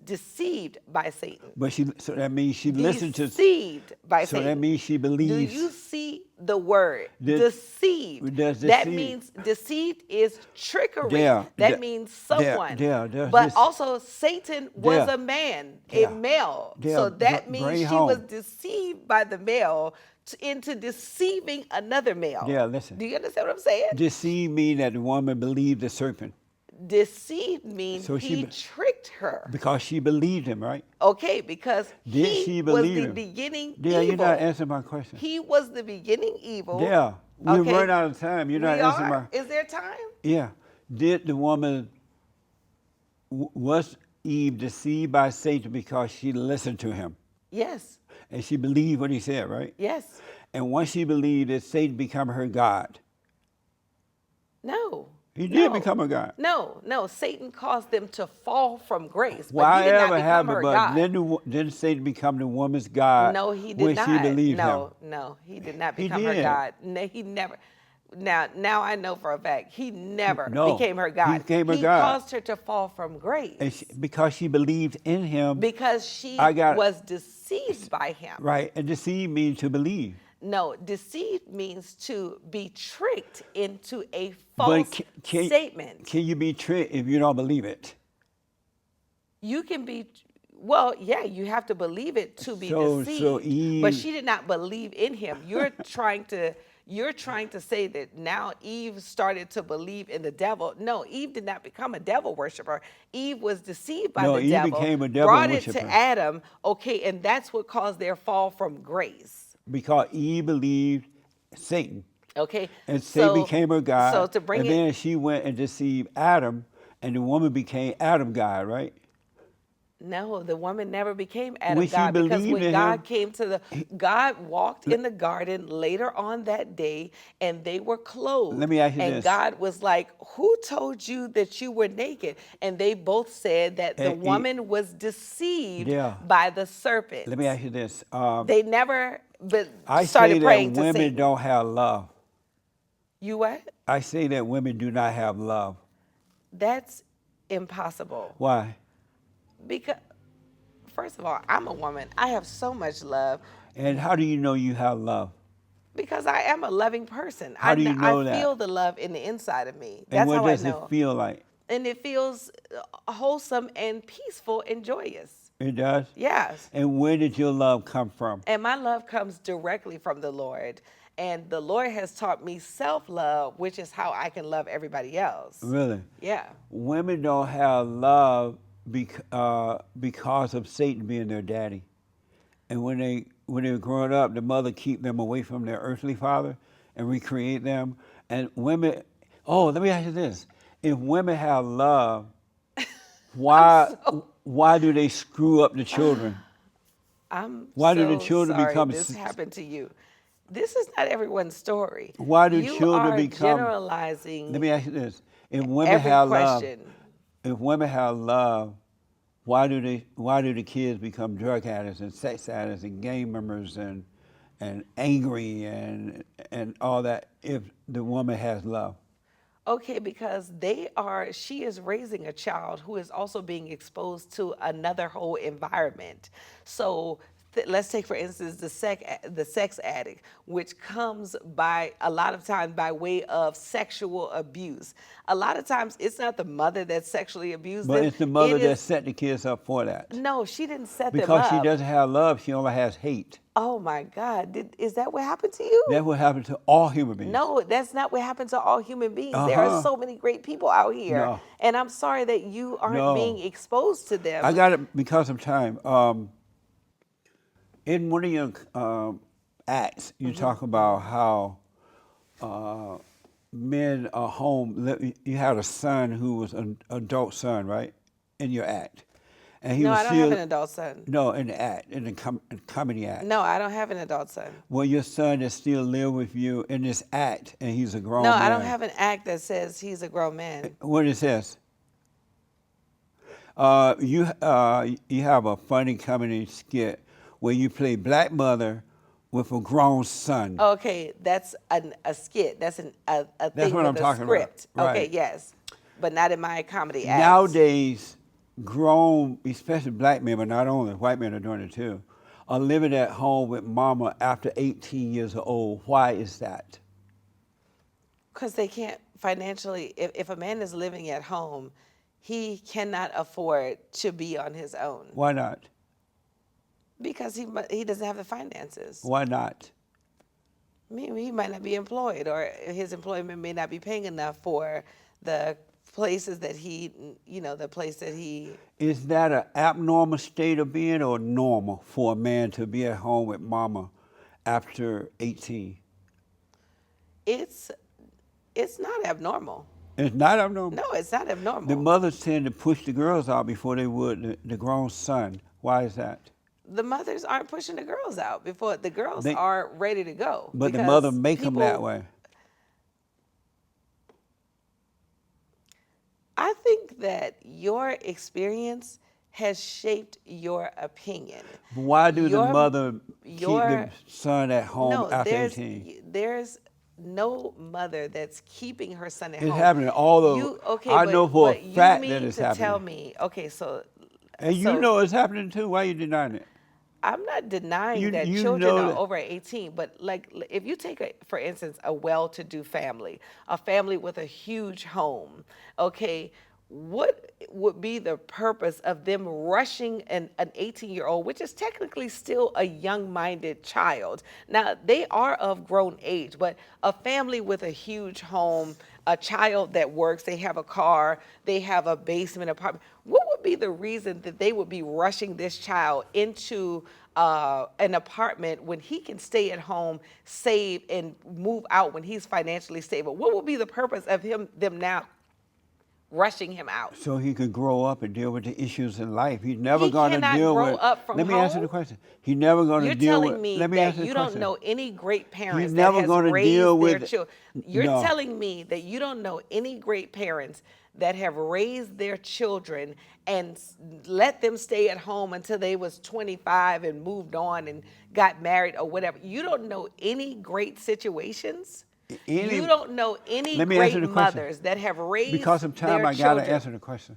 S2: deceived by Satan.
S1: But so that means she listened to.
S2: Deceived by
S1: So
S2: Satan.
S1: that means she
S2: Do
S1: believes.
S2: you see the word
S1: Does
S2: deceived? That
S1: deceive-
S2: means deceived is trickery.
S1: Yeah,
S2: That
S1: yeah,
S2: means someone.
S1: yeah, there's
S2: but
S1: this-
S2: also Satan was
S1: Yeah.
S2: a man,
S1: Yeah.
S2: a male.
S1: Yeah,
S2: So that
S1: bring
S2: means she
S1: home.
S2: was deceived by the male into deceiving another male.
S1: Yeah, listen.
S2: Do you understand what I'm saying?
S1: Deceive me that the woman believed the serpent
S2: Deceived means
S1: So she
S2: he
S1: be-
S2: tricked her.
S1: because she believed him, right?
S2: Okay, because
S1: Did
S2: he
S1: she
S2: was
S1: believe
S2: the
S1: him?
S2: beginning
S1: Yeah,
S2: evil.
S1: you're not answering my question.
S2: He was the beginning evil.
S1: Yeah, we
S2: Okay.
S1: run out of time. You're not
S2: We
S1: answering
S2: are?
S1: my.
S2: Is there time?
S1: Yeah. Did the woman was Eve deceived by Satan because she listened to him
S2: Yes.
S1: and she believed what he said, right?
S2: Yes.
S1: And once she believed it, Satan become her god.
S2: No.
S1: He did
S2: No.
S1: become a god.
S2: No. Satan caused them to fall from grace. But he did
S1: Whatever
S2: not become
S1: happened,
S2: her
S1: but
S2: God.
S1: then Satan become the woman's god.
S2: No, he did
S1: when
S2: not.
S1: she believed
S2: no,
S1: him.
S2: No, he did not
S1: He
S2: become her
S1: did.
S2: God. No, he never. Now I know for a fact he never
S1: No,
S2: became her
S1: he
S2: God.
S1: became her
S2: He
S1: God.
S2: caused her to fall from grace
S1: And because she believed in him,
S2: because she
S1: I got it.
S2: was deceived by him.
S1: right? And deceive means to believe.
S2: No, deceived means to be tricked into a
S1: But
S2: false
S1: can
S2: statement.
S1: Can you be tricked if you don't believe it?
S2: You can be, well, yeah, you have to believe it to be
S1: So
S2: deceived. But
S1: Eve-
S2: she did not believe in him. You're trying to say that now Eve started to believe in the devil. No, Eve did not become a devil worshiper. Eve was deceived by
S1: No,
S2: the
S1: Eve
S2: devil.
S1: became a devil
S2: brought
S1: worshiper.
S2: it to Adam. Okay, and that's what caused their fall from grace.
S1: Because Eve believed Satan.
S2: Okay,
S1: And Satan
S2: so-
S1: became her God.
S2: So to bring
S1: and
S2: it,
S1: then she went and deceived Adam, and the woman became Adam God, right?
S2: no, the woman never became Adam
S1: When she
S2: God because
S1: believed
S2: when
S1: in
S2: God
S1: him-
S2: came to God walked in the garden later on that day and they were clothed.
S1: Let me ask you
S2: and
S1: this.
S2: God was like, "Who told you that you were naked?" And they both said that the
S1: And
S2: woman was deceived
S1: Yeah.
S2: by the serpent.
S1: Let me ask you this.
S2: They never
S1: I
S2: started
S1: say
S2: praying
S1: that
S2: to
S1: women
S2: Satan.
S1: don't have love.
S2: You what?
S1: I say that women do not have love.
S2: That's impossible.
S1: Why?
S2: Because first of all, I'm a woman. I have so much love.
S1: And how do you know you have love?
S2: Because I am a loving person.
S1: How do you know
S2: I
S1: that?
S2: feel the love in the inside of me.
S1: And
S2: That's
S1: what
S2: how
S1: does
S2: I know.
S1: it feel like?
S2: And it feels wholesome and peaceful and joyous.
S1: It does?
S2: Yes.
S1: And where did your love come from?
S2: And my love comes directly from the Lord. And the Lord has taught me self-love, which is how I can love everybody else.
S1: Really?
S2: Yeah.
S1: Women don't have love because of Satan being their daddy. And when they're growing up, the mother keep them away from their earthly father and recreate them. And women, let me ask you this. If women have love, why do they screw up the children? Why do the children
S2: sorry
S1: become
S2: this happened to you? This is not everyone's story.
S1: Why do
S2: you
S1: children
S2: are
S1: become-
S2: generalizing
S1: Let me ask you this. If women
S2: every
S1: have
S2: question.
S1: love, why do the kids become drug addicts and sex addicts and gang members and and angry and all that if the woman has love?
S2: Okay, because she is raising a child who is also being exposed to another whole environment. So let's take, for instance, the sex addict, which comes by a lot of times by way of sexual abuse. A lot of times it's not the mother that sexually abused
S1: But
S2: them.
S1: it's the mother
S2: It
S1: that
S2: is,
S1: set the kids up for that.
S2: no, she didn't set them
S1: Because she
S2: up.
S1: doesn't have love, she only has hate.
S2: Oh my God, is that what happened to you?
S1: That's what happens to all human beings.
S2: No, that's not what happened to all human beings. There are
S1: Uh-huh.
S2: so many great people out here.
S1: No.
S2: And I'm sorry that you aren't
S1: No.
S2: being exposed to them.
S1: I got it because of time. In one of your acts, you talk about how men are home. You had a son who was an adult son, right? In your act. And he
S2: No,
S1: was
S2: I don't
S1: still,
S2: have an adult son.
S1: No, in the act, in the comedy act.
S2: No, I don't have an adult son.
S1: Well, your son is still live with you in this act, and he's a grown
S2: No,
S1: man.
S2: I don't have an act that says he's a grown man.
S1: What it says? You have a funny comedy skit where you play black mother with a grown son.
S2: Okay, that's a skit. That's a thing
S1: what
S2: with
S1: I'm
S2: a
S1: talking about.
S2: script. Okay,
S1: Right.
S2: yes, but not in my comedy act.
S1: Nowadays, grown, especially black men, but not only, white men are doing it too, are living at home with mama after 18 years old. Why is that?
S2: Because they can't financially, if a man is living at home, he cannot afford to be on his own
S1: Why not?
S2: because he doesn't have the finances.
S1: Why not?
S2: I mean, he might not be employed, or his employment may not be paying enough for the places that the place that he.
S1: Is that an abnormal state of being or normal for a man to be at home with mama after 18?
S2: It's not abnormal.
S1: It's not abnormal.
S2: No, it's not abnormal.
S1: The mothers tend to push the girls out before they would the grown son. Why is that?
S2: The mothers aren't pushing the girls out before the girls
S1: They-
S2: are ready to go.
S1: But the
S2: because
S1: mother make them that
S2: people-
S1: way.
S2: I think that your experience has shaped your opinion.
S1: Why do the
S2: Your-
S1: mother keep the
S2: your-
S1: son at home
S2: No,
S1: after
S2: there's
S1: 18?
S2: there's no mother that's keeping her son at
S1: It's
S2: home.
S1: happening all over.
S2: You, okay,
S1: I
S2: but,
S1: know for a
S2: but
S1: fact
S2: you
S1: that
S2: mean
S1: it's
S2: to tell
S1: happening.
S2: me, okay, so
S1: And you
S2: so
S1: know it's happening too. Why are you denying it?
S2: I'm not denying that
S1: you
S2: children
S1: know
S2: are
S1: that-
S2: over 18, but like if you take, for instance, a well-to-do family, a family with a huge home, okay, what would be the purpose of them rushing an 18-year-old, which is technically still a young-minded child? Now, they are of grown age, but a family with a huge home, a child that works, they have a car, they have a basement apartment. What would be the reason that they would be rushing this child into an apartment when he can stay at home, save, and move out when he's financially stable? What would be the purpose of them now rushing him out?
S1: So he could grow up and deal with the issues in life. He's never
S2: He
S1: going to
S2: cannot
S1: deal
S2: grow
S1: with.
S2: up from
S1: Let me answer
S2: home?
S1: the question. He's never going to
S2: You're
S1: deal with.
S2: telling me
S1: Let me
S2: that
S1: answer the
S2: you
S1: question.
S2: don't know any great parents
S1: never
S2: that has
S1: gonna
S2: raised
S1: deal
S2: their
S1: with-
S2: children. You're
S1: No.
S2: telling me that you don't know any great parents that have raised their children and let them stay at home until they was 25 and moved on and got married or whatever. You don't know any great situations? You don't know any
S1: Let me
S2: great
S1: answer the question.
S2: mothers that have raised
S1: Because of time,
S2: their
S1: I got to
S2: children.
S1: answer the question.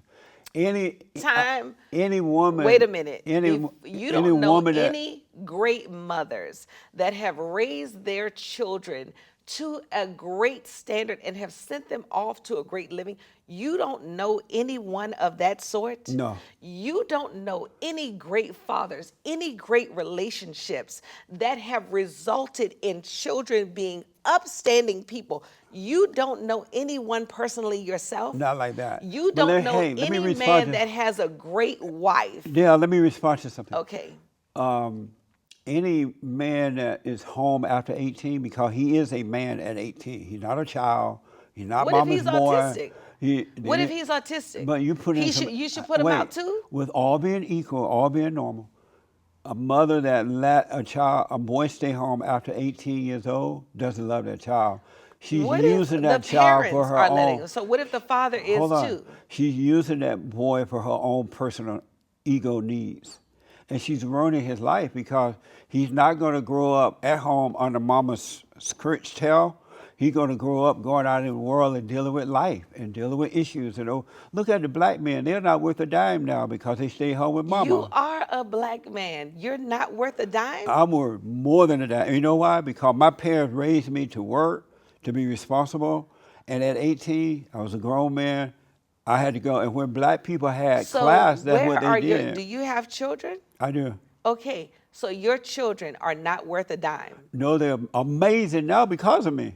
S1: Any
S2: Time.
S1: any woman.
S2: Wait a minute.
S1: Any,
S2: If you
S1: any
S2: don't know
S1: woman that,
S2: any great mothers that have raised their children to a great standard and have sent them off to a great living. You don't know anyone of that sort?
S1: No.
S2: You don't know any great fathers, any great relationships that have resulted in children being upstanding people. You don't know anyone personally yourself?
S1: Not like that.
S2: You
S1: But
S2: don't know
S1: let me
S2: any
S1: respond
S2: man
S1: to-
S2: that has a great wife?
S1: Yeah, let me respond to something.
S2: Okay.
S1: Any man that is home after 18, because he is a man at 18. He's not a child. He's not
S2: What if
S1: mama's
S2: he's
S1: boy.
S2: autistic? What if he's autistic?
S1: But you put in
S2: You should put him out too?
S1: With all being equal, all being normal, a mother that let a boy stay home after 18 years old doesn't love that child. She's
S2: What
S1: using
S2: if
S1: that
S2: the
S1: child for
S2: parents
S1: her
S2: are
S1: own.
S2: letting? So what if the father is
S1: Hold on.
S2: too?
S1: She's using that boy for her own personal ego needs. and she's ruining his life because he's not going to grow up at home under mama's skirt's tail. He's going to grow up going out in the world and dealing with life and dealing with issues. You know, look at the black men; they're not worth a dime now because they stay home with mama.
S2: You are a black man. You're not worth a dime.
S1: I'm worth more than a dime. You know why? Because my parents raised me to work, to be responsible, and at 18, I was a grown man. I had to go, and when black people had
S2: So
S1: class, that's
S2: where
S1: what
S2: are
S1: they
S2: your?
S1: did.
S2: Do you have children?
S1: I do.
S2: Okay, so your children are not worth a dime
S1: No, they're amazing now because of me.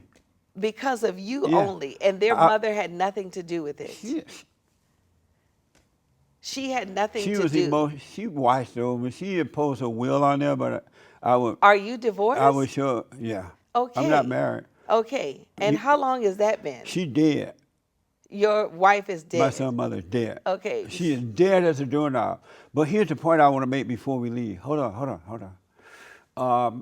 S2: because of you
S1: Yeah.
S2: only, and their mother had nothing to do with it. She had nothing
S1: She
S2: to
S1: was
S2: do.
S1: She watched over. She imposed a will on there, but I would.
S2: Are you divorced?
S1: I was sure. Yeah.
S2: Okay.
S1: I'm not married.
S2: Okay, and how long has that been?
S1: She dead.
S2: Your wife is dead.
S1: My son's mother is dead.
S2: Okay.
S1: She is dead as a doorknob. But here's the point I want to make before we leave. Hold on.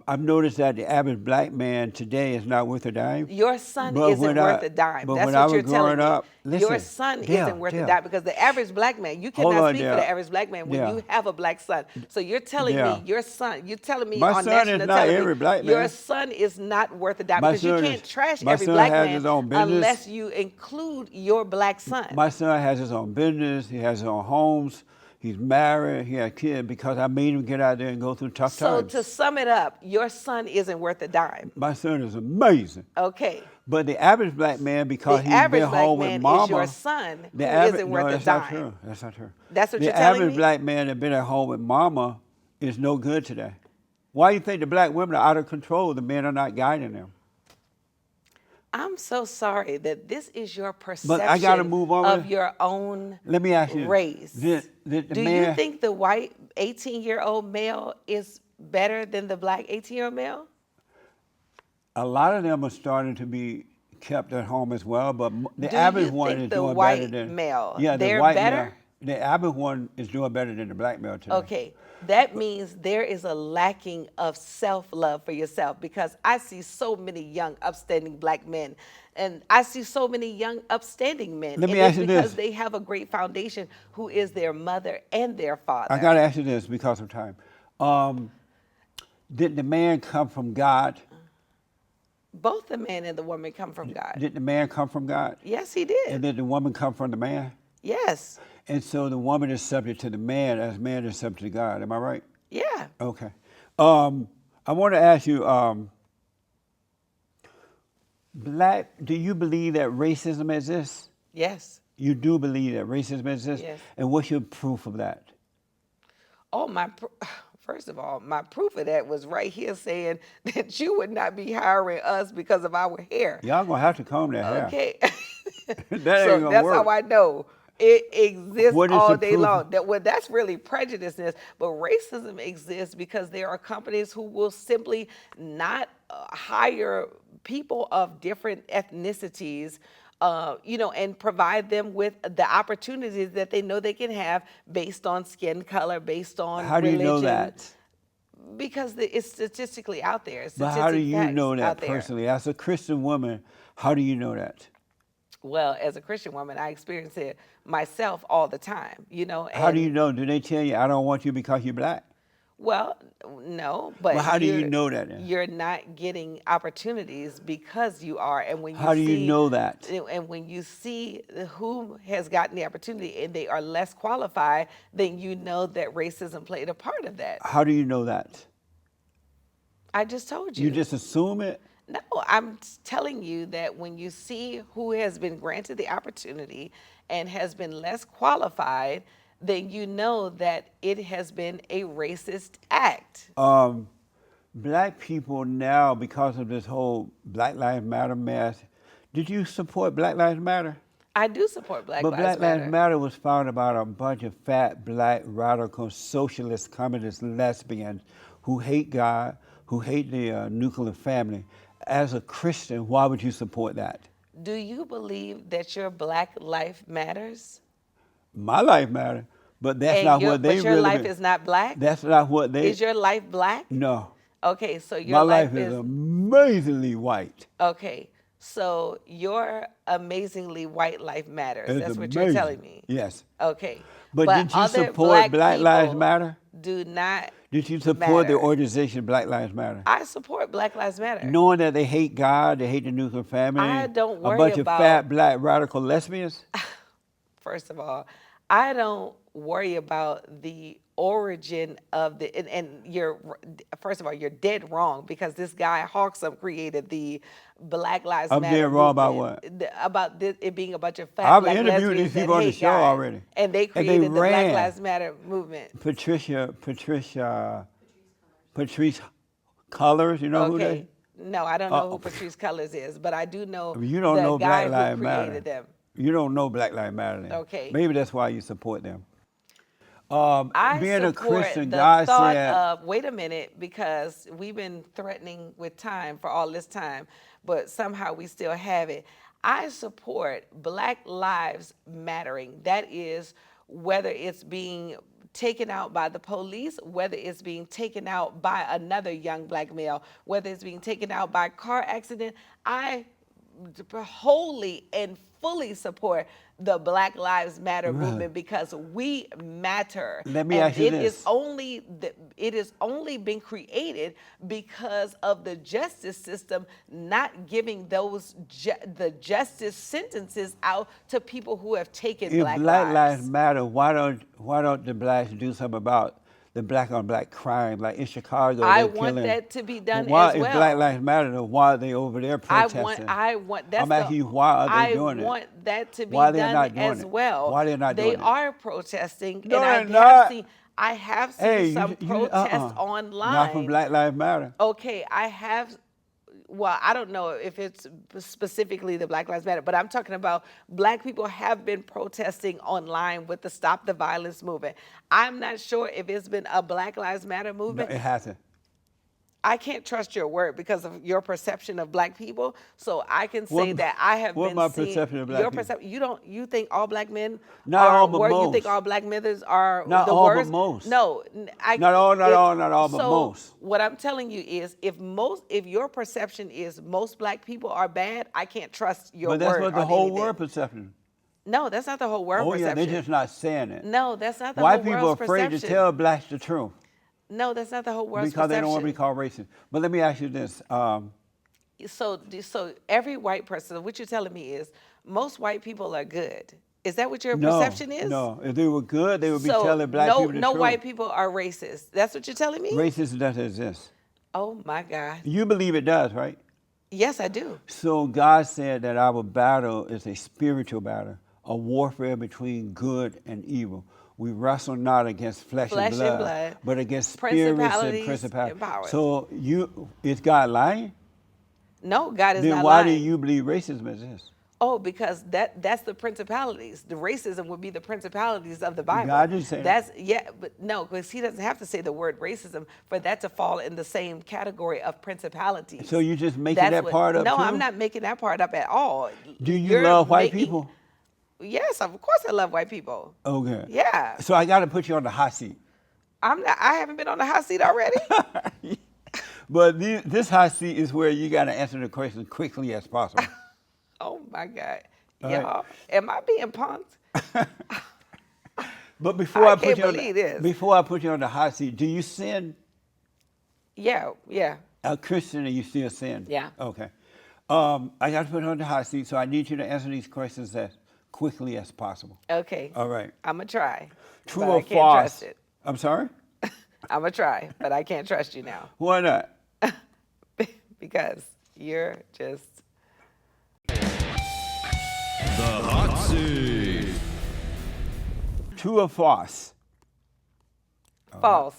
S1: I've noticed that the average black man today is not worth a dime.
S2: Your son
S1: But
S2: isn't
S1: when
S2: worth
S1: I-
S2: a dime.
S1: but
S2: That's
S1: when
S2: what
S1: I was
S2: you're telling
S1: growing
S2: me.
S1: up-
S2: Your
S1: listen,
S2: son
S1: Dale,
S2: isn't worth a
S1: Dale.
S2: dime because the average black man, you
S1: Hold
S2: cannot
S1: on,
S2: speak for
S1: Dale.
S2: the average black man when
S1: Dale.
S2: you have a black son. So you're telling
S1: Dale.
S2: me your son, you're telling me
S1: My
S2: on
S1: son
S2: national
S1: is not
S2: television,
S1: every black
S2: your
S1: man.
S2: son is not worth a dime
S1: My
S2: because you
S1: son
S2: can't
S1: is-
S2: trash
S1: my
S2: every
S1: son
S2: black
S1: has
S2: man
S1: his own business.
S2: unless you include your black son.
S1: My son has his own business. He has his own homes. He's married. He has kids because I made him get out there and go through tough
S2: So
S1: times.
S2: to sum it up, your son isn't worth a dime.
S1: My son is amazing.
S2: Okay.
S1: But the average black man, because
S2: The
S1: he's
S2: average
S1: been
S2: black
S1: home
S2: man
S1: with mama,
S2: is your son who
S1: the average,
S2: isn't worth
S1: no,
S2: a
S1: that's not
S2: dime.
S1: true. That's not true.
S2: That's what
S1: the
S2: you're telling
S1: average
S2: me?
S1: black man that been at home with mama is no good today. Why do you think the black women are out of control? The men are not guiding them.
S2: I'm so sorry that this is your perception
S1: But I gotta move on
S2: of
S1: with-
S2: your own
S1: Let me ask you,
S2: race.
S1: the
S2: Do
S1: man,
S2: you think the white 18-year-old male is better than the black 18-year-old male?
S1: a lot of them are starting to be kept at home as well, but the
S2: Do
S1: average
S2: you
S1: one
S2: think
S1: is
S2: the
S1: doing
S2: white
S1: better than
S2: male,
S1: Yeah, the
S2: they're
S1: white
S2: better?
S1: male. The average one is doing better than the black male today.
S2: Okay, that means there is a lacking of self-love for yourself because I see so many young, upstanding black men, and I see so many young, upstanding men.
S1: Let me
S2: and
S1: ask
S2: it's
S1: you
S2: because
S1: this.
S2: they have a great foundation who is their mother and their father.
S1: I gotta ask you this because of time. Did the man come from God?
S2: Both the man and the woman come from God.
S1: Did the man come from God?
S2: Yes, he did.
S1: And did the woman come from the man?
S2: Yes.
S1: And so the woman is subject to the man as man is subject to God. Am I right?
S2: Yeah.
S1: Okay. I want to ask you, do you believe that racism exists?
S2: Yes.
S1: You do believe that racism exists?
S2: Yes.
S1: And what's your proof of that?
S2: Oh, first of all, my proof of that was right here saying that you would not be hiring us because of our hair.
S1: Y'all gonna have to comb that hair.
S2: Okay.
S1: That ain't
S2: So
S1: gonna
S2: that's
S1: work.
S2: how I know it exists
S1: What is
S2: all
S1: the
S2: day
S1: proof?
S2: long. That's really prejudiceness. But racism exists because there are companies who will simply not hire people of different ethnicities, and provide them with the opportunities that they know they can have based on skin color, based on
S1: How do
S2: religion.
S1: you know that?
S2: Because it's statistically out there. It's
S1: But how do
S2: statistic
S1: you
S2: facts
S1: know
S2: out
S1: that
S2: there.
S1: personally? As a Christian woman, how do you know that?
S2: Well, as a Christian woman, I experience it myself all the time,
S1: How do
S2: and-
S1: you know? Do they tell you, I don't want you because you're black?
S2: Well, no, but
S1: Well, how do you
S2: you're-
S1: know that then?
S2: You're not getting opportunities because you are, and when you
S1: How do you
S2: see,
S1: know that?
S2: And when you see who has gotten the opportunity and they are less qualified, then you know that racism played a part of that.
S1: How do you know that?
S2: I just told you.
S1: You just assume it?
S2: No, I'm telling you that when you see who has been granted the opportunity and has been less qualified, then you know that it has been a racist act.
S1: Black people now, because of this whole Black Lives Matter mess, did you support Black Lives Matter?
S2: I do support Black
S1: But
S2: Lives
S1: Black
S2: Matter.
S1: Lives Matter was founded by a bunch of fat, black, radical, socialist, communist lesbians who hate God, who hate the nuclear family. As a Christian, why would you support that?
S2: Do you believe that your black life matters?
S1: My life matters, but that's
S2: And
S1: not
S2: your,
S1: what they
S2: but your
S1: really.
S2: life is not black?
S1: That's not what they.
S2: Is your life black?
S1: No,
S2: Okay, so
S1: my
S2: your
S1: life
S2: life
S1: is amazingly white.
S2: okay. So your amazingly white life matters.
S1: It's
S2: That's what
S1: amazing.
S2: you're telling me.
S1: Yes.
S2: Okay.
S1: But did you
S2: other
S1: support Black Lives
S2: people
S1: Matter?
S2: do not
S1: Did you support the
S2: matter.
S1: organization Black Lives Matter?
S2: I support Black Lives Matter.
S1: Knowing that they hate God, they hate the nuclear family,
S2: I don't
S1: a
S2: worry
S1: bunch of
S2: about-
S1: fat black radical lesbians?
S2: First of all, I don't worry about the origin of the and you're first of all you're dead wrong because this guy Hawksome created the Black Lives
S1: I'm
S2: Matter
S1: dead wrong about
S2: movement.
S1: what?
S2: About it being a bunch of fat
S1: I've
S2: black
S1: interviewed
S2: lesbians
S1: these
S2: that
S1: people on the
S2: hate
S1: show
S2: God.
S1: already.
S2: And they
S1: And they
S2: created the Black
S1: ran.
S2: Lives Matter movement.
S1: Patrice Colors, you know who
S2: Okay.
S1: they?
S2: No, I don't know who Patrice Cullors is, but I do know
S1: You don't
S2: the
S1: know
S2: guy
S1: Black Lives
S2: who created
S1: Matter.
S2: them.
S1: You don't know Black Lives Matter then.
S2: Okay.
S1: Maybe that's why you support them.
S2: I
S1: Being a
S2: support
S1: Christian,
S2: the
S1: God
S2: thought
S1: said,
S2: of, wait a minute, because we've been threatening with time for all this time, but somehow we still have it. I support Black Lives Mattering. That is, whether it's being taken out by the police, whether it's being taken out by another young black male, whether it's being taken out by a car accident, I wholly and fully support the Black Lives Matter movement because we matter.
S1: Let me
S2: and
S1: ask you
S2: it
S1: this.
S2: it has only been created because of the justice system not giving those the justice sentences out to people who have taken
S1: if
S2: Black
S1: Black
S2: lives.
S1: Lives Matter, why don't the blacks do something about the black on black crime? Like in Chicago,
S2: I
S1: they're
S2: want
S1: killing.
S2: that to be done
S1: why,
S2: as well.
S1: If Black Lives Matter, then why are they over there protesting?
S2: I want that's
S1: I'm asking you, why are they doing
S2: I
S1: it?
S2: want that to be
S1: Why they're
S2: done
S1: not doing
S2: as
S1: it?
S2: well.
S1: Why they're not doing it?
S2: They are protesting,
S1: No,
S2: and
S1: they're
S2: I have
S1: not.
S2: seen I have seen
S1: Hey,
S2: some protests online.
S1: Not from Black Lives Matter.
S2: Okay, I have. Well, I don't know if it's specifically the Black Lives Matter, but I'm talking about black people have been protesting online with the Stop the Violence movement. I'm not sure if it's been a Black Lives Matter
S1: No,
S2: movement.
S1: it hasn't.
S2: I can't trust your word because of your perception of black people. So I can say
S1: What-
S2: that I have
S1: what
S2: been
S1: my
S2: seeing
S1: perception of black
S2: your
S1: people?
S2: perception. You think all black men
S1: Not
S2: are
S1: all, but
S2: You think
S1: most.
S2: all black men are
S1: Not
S2: the
S1: all, but
S2: worst?
S1: most.
S2: No,
S1: Not all, but
S2: so
S1: most.
S2: what I'm telling you is, if your perception is most black people are bad, I can't trust your
S1: But
S2: word.
S1: that's what the
S2: on
S1: whole
S2: anything.
S1: world perception.
S2: No, that's not the whole world
S1: Oh yeah,
S2: perception.
S1: they're just not saying it.
S2: No, that's not the
S1: White
S2: whole
S1: people are
S2: world's
S1: afraid
S2: perception.
S1: to tell blacks the truth
S2: No, that's not the whole world's
S1: because
S2: perception.
S1: they don't want to be called racist. But let me ask you this.
S2: So every white person, what you're telling me is most white people are good. Is that what your
S1: No,
S2: perception is?
S1: no. If they were good, they would be
S2: So
S1: telling black people the
S2: no
S1: truth.
S2: white people are racist. That's what you're telling me?
S1: Racism doesn't exist.
S2: Oh my God.
S1: You believe it does, right?
S2: Yes, I do.
S1: So God said that our battle is a spiritual battle, a warfare between good and evil. We wrestle not against flesh and blood, but against spirits and
S2: Principalities
S1: principalities.
S2: and powers.
S1: So is God lying?
S2: No, God is
S1: Then
S2: not
S1: why
S2: lying.
S1: do you believe racism exists?
S2: Oh, because that's the principalities. The racism would be the principalities of the Bible.
S1: God didn't say that.
S2: That's yeah, but no, because he doesn't have to say the word racism for that to fall in the same category of principalities.
S1: So you just making that part up
S2: No,
S1: too?
S2: I'm not making that part up at all.
S1: Do you
S2: You're
S1: love white
S2: making-
S1: people?
S2: Yes, of course I love white people.
S1: Okay.
S2: Yeah.
S1: So I got to put you on the hot seat.
S2: I haven't been on the hot seat already.
S1: But this hot seat is where you got to answer the question quickly as possible.
S2: Oh my God.
S1: All
S2: Y'all,
S1: right.
S2: am I being punked?
S1: But before
S2: I
S1: I, put
S2: can't
S1: you on
S2: believe
S1: the,
S2: this.
S1: before I put you on the hot seat, do you sin?
S2: Yeah.
S1: A Christian and you still sin?
S2: Yeah.
S1: Okay. I got to put you on the hot seat, so I need you to answer these questions as quickly as possible.
S2: Okay.
S1: All right.
S2: I'm going to try.
S1: True
S2: but
S1: or
S2: I can't
S1: false?
S2: trust it.
S1: I'm sorry?
S2: I'm going to try, but I can't trust you now.
S1: Why not?
S2: Because you're just.
S4: The hot seat.
S1: True or false?
S2: False.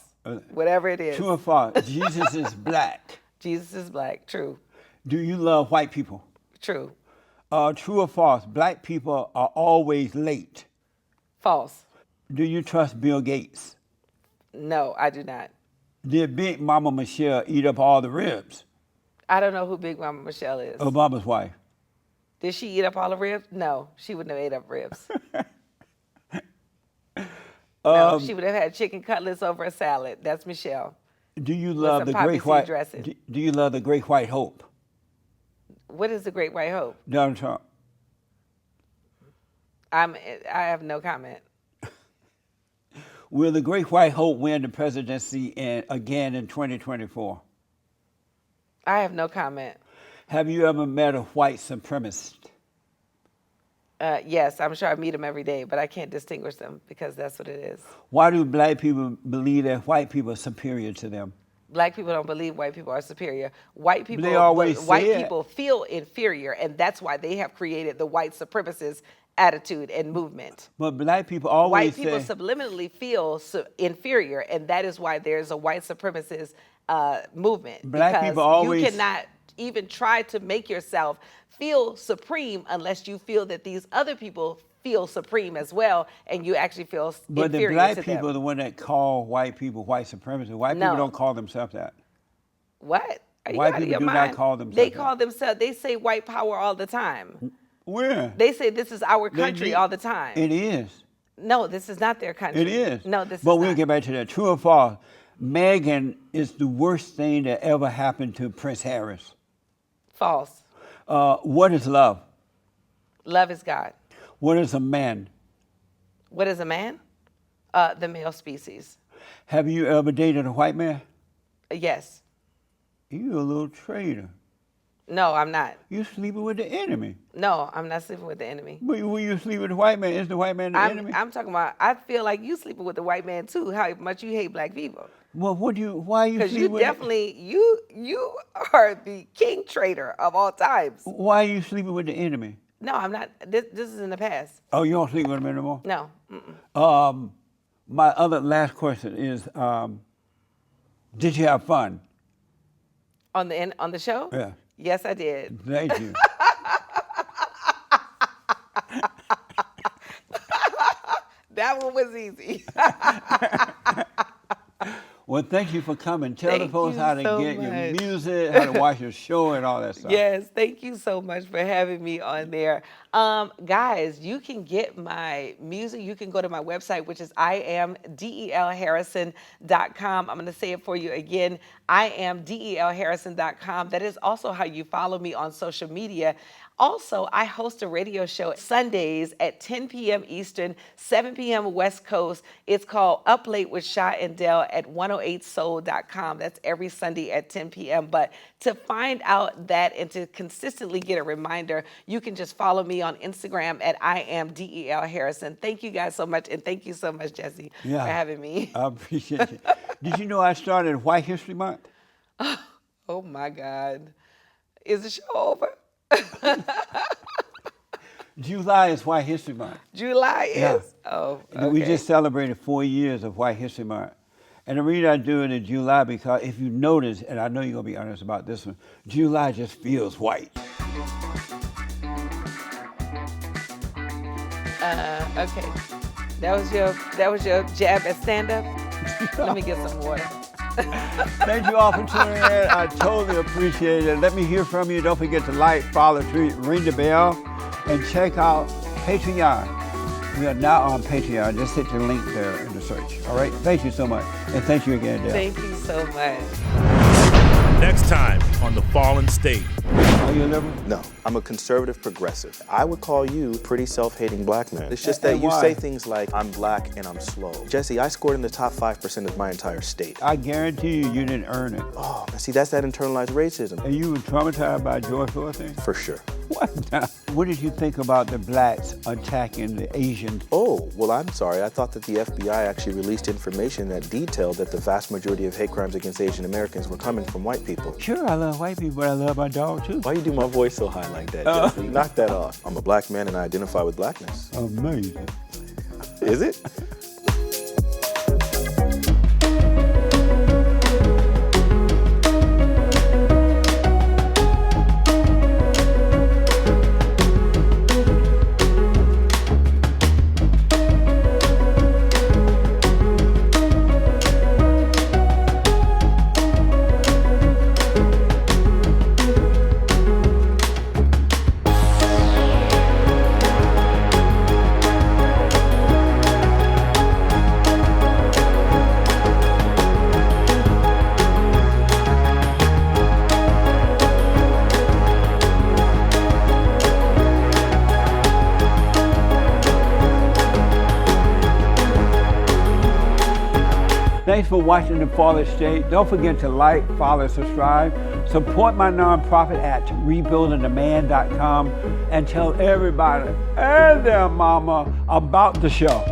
S2: Whatever it is.
S1: True or false? Jesus is black.
S2: Jesus is black. True.
S1: Do you love white people?
S2: True.
S1: True or false? Black people are always late.
S2: False.
S1: Do you trust Bill Gates?
S2: No, I do not.
S1: Did Big Mama Michelle eat up all the ribs?
S2: I don't know who Big Mama Michelle is.
S1: Obama's wife.
S2: Did she eat up all the ribs? No, she wouldn't have ate up ribs. No, she would have had chicken cutlets over a salad. That's Michelle.
S1: Do you love
S2: some
S1: the
S2: poppy
S1: great
S2: seed
S1: white?
S2: dressing.
S1: Do you love the great white hope?
S2: What is the Great White Hope?
S1: Donald Trump.
S2: I have no comment.
S1: Will the Great White Hope win the presidency again in 2024?
S2: I have no comment.
S1: Have you ever met a white supremacist?
S2: Yes, I'm sure I meet them every day, but I can't distinguish them because that's what it is.
S1: Why do black people believe that white people are superior to them?
S2: Black people don't believe white people are superior. White people,
S1: They always
S2: white
S1: say it.
S2: people feel inferior, and that's why they have created the white supremacist attitude and movement.
S1: But black people always
S2: White people
S1: say,
S2: subliminally feel inferior, and that is why there's a white supremacist movement.
S1: Black
S2: because
S1: people always-
S2: you cannot even try to make yourself feel supreme unless you feel that these other people feel supreme as well, and you actually feel
S1: but the
S2: inferior
S1: black
S2: to
S1: people are
S2: them.
S1: the one that call white people white supremacists. White
S2: No.
S1: people don't call themselves that.
S2: What? Are you
S1: White
S2: out of
S1: people
S2: your
S1: do not
S2: mind?
S1: call themselves
S2: They
S1: that.
S2: call themselves. They say white power all the time.
S1: Where?
S2: They say this is our
S1: They
S2: country
S1: do-
S2: all the time.
S1: It is.
S2: No, this is not their country.
S1: It is.
S2: No, this
S1: But
S2: is
S1: we'll
S2: not.
S1: get back to that. True or false? Meghan is the worst thing that ever happened to Prince Harris.
S2: False.
S1: What is love?
S2: Love is God.
S1: What is a man?
S2: What is a man? The male species.
S1: Have you ever dated a white man?
S2: Yes.
S1: You a little traitor.
S2: No, I'm not.
S1: You sleeping with the enemy.
S2: No, I'm not sleeping with the enemy.
S1: But when you sleep with the white man, is the white man the enemy?
S2: I'm talking about. I feel like you sleeping with the white man too. How much you hate black people?
S1: Well, why you
S2: Because
S1: sleep
S2: you
S1: with
S2: definitely you are the king traitor of all times.
S1: Why are you sleeping with the enemy?
S2: No, I'm not. This is in the past.
S1: Oh, you don't sleep with him anymore?
S2: No. Mm-mm.
S1: My other last question is, did you have fun?
S2: On the show?
S1: Yeah.
S2: Yes, I did.
S1: Thank you.
S2: That one was easy.
S1: Well, thank you for coming. Tell the
S2: Thank
S1: folks
S2: you
S1: how to
S2: so
S1: get your
S2: much.
S1: music, how to watch your show, and all that stuff.
S2: Yes, thank you so much for having me on there. Guys, you can get my music. You can go to my website, which is IamDelHarrison.com. I'm going to say it for you again, IamDelHarrison.com. That is also how you follow me on social media. Also, I host a radio show Sundays at 10 p.m. Eastern, 7 p.m. West Coast. It's called Up Late with Sha and Del at 108soul.com. That's every Sunday at 10 p.m. But to find out that and to consistently get a reminder, you can just follow me on Instagram at IamDelHarrison. Thank you guys so much, and thank you so much, Jesse, for having me.
S1: I appreciate it. Did you know I started White History Month?
S2: Oh my God. Is the show over?
S1: July is White History Month.
S2: July is?
S1: Yeah.
S2: Oh,
S1: And we
S2: okay.
S1: just celebrated 4 years of White History Month. And the reason I do it in July, because if you notice, and I know you're going to be honest about this one, July just feels white.
S2: Okay. That was your jab at stand-up? Let me get some water.
S1: Thank you all for tuning in. I totally appreciate it. Let me hear from you. Don't forget to like, follow, tweet, ring the bell, and check out Patreon. We are now on Patreon. Just hit the link there in the search. All right? Thank you so much. And thank you again, Dale.
S2: Thank you so much.
S4: Next time on The Fallen State.
S1: Are you a liberal?
S5: No, I'm a conservative progressive. I would call you a pretty self-hating black man. It's just that
S1: And
S5: you
S1: why?
S5: say things like, I'm black and I'm slow. Jesse, I scored in the top 5% of my entire state.
S1: I guarantee you, you didn't earn it.
S5: Oh, see, that's that internalized racism.
S1: And you were traumatized by George Floyd thing?
S5: For sure.
S1: What now? What did you think about the blacks attacking the Asians?
S5: Oh, well, I'm sorry. I thought that the FBI actually released information that detailed that the vast majority of hate crimes against Asian Americans were coming from white people.
S1: Sure, I love white people, but I love my dog too.
S5: Why you do my voice so high like that, Jesse? Knock that off. I'm a black man and I identify with blackness.
S1: Amazing.
S5: Is it?
S1: Thanks for watching The Fallen State. Don't forget to like, follow, subscribe. Support my nonprofit at rebuildingtheman.com and tell everybody and their mama about the show.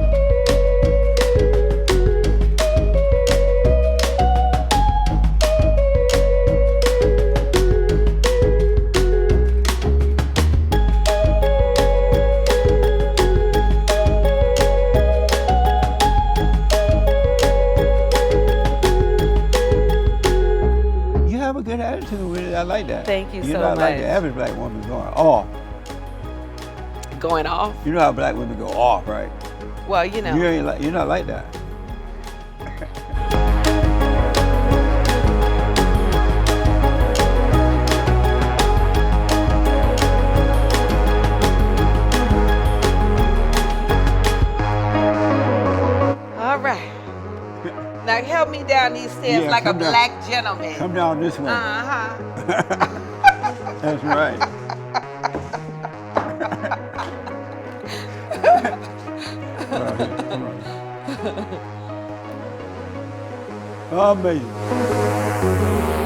S1: Have a good attitude with it. I like that.
S2: Thank you so
S1: You're not like
S2: much.
S1: the average black woman going off.
S2: Going off?
S1: You know how black women go off, right?
S2: Well, you know.
S1: You're not like that.
S2: All right. Now help me down these stairs
S1: Yeah,
S2: like a
S1: come down.
S2: black gentleman.
S1: Come down this way.
S2: Uh-huh.
S1: That's right. Amazing.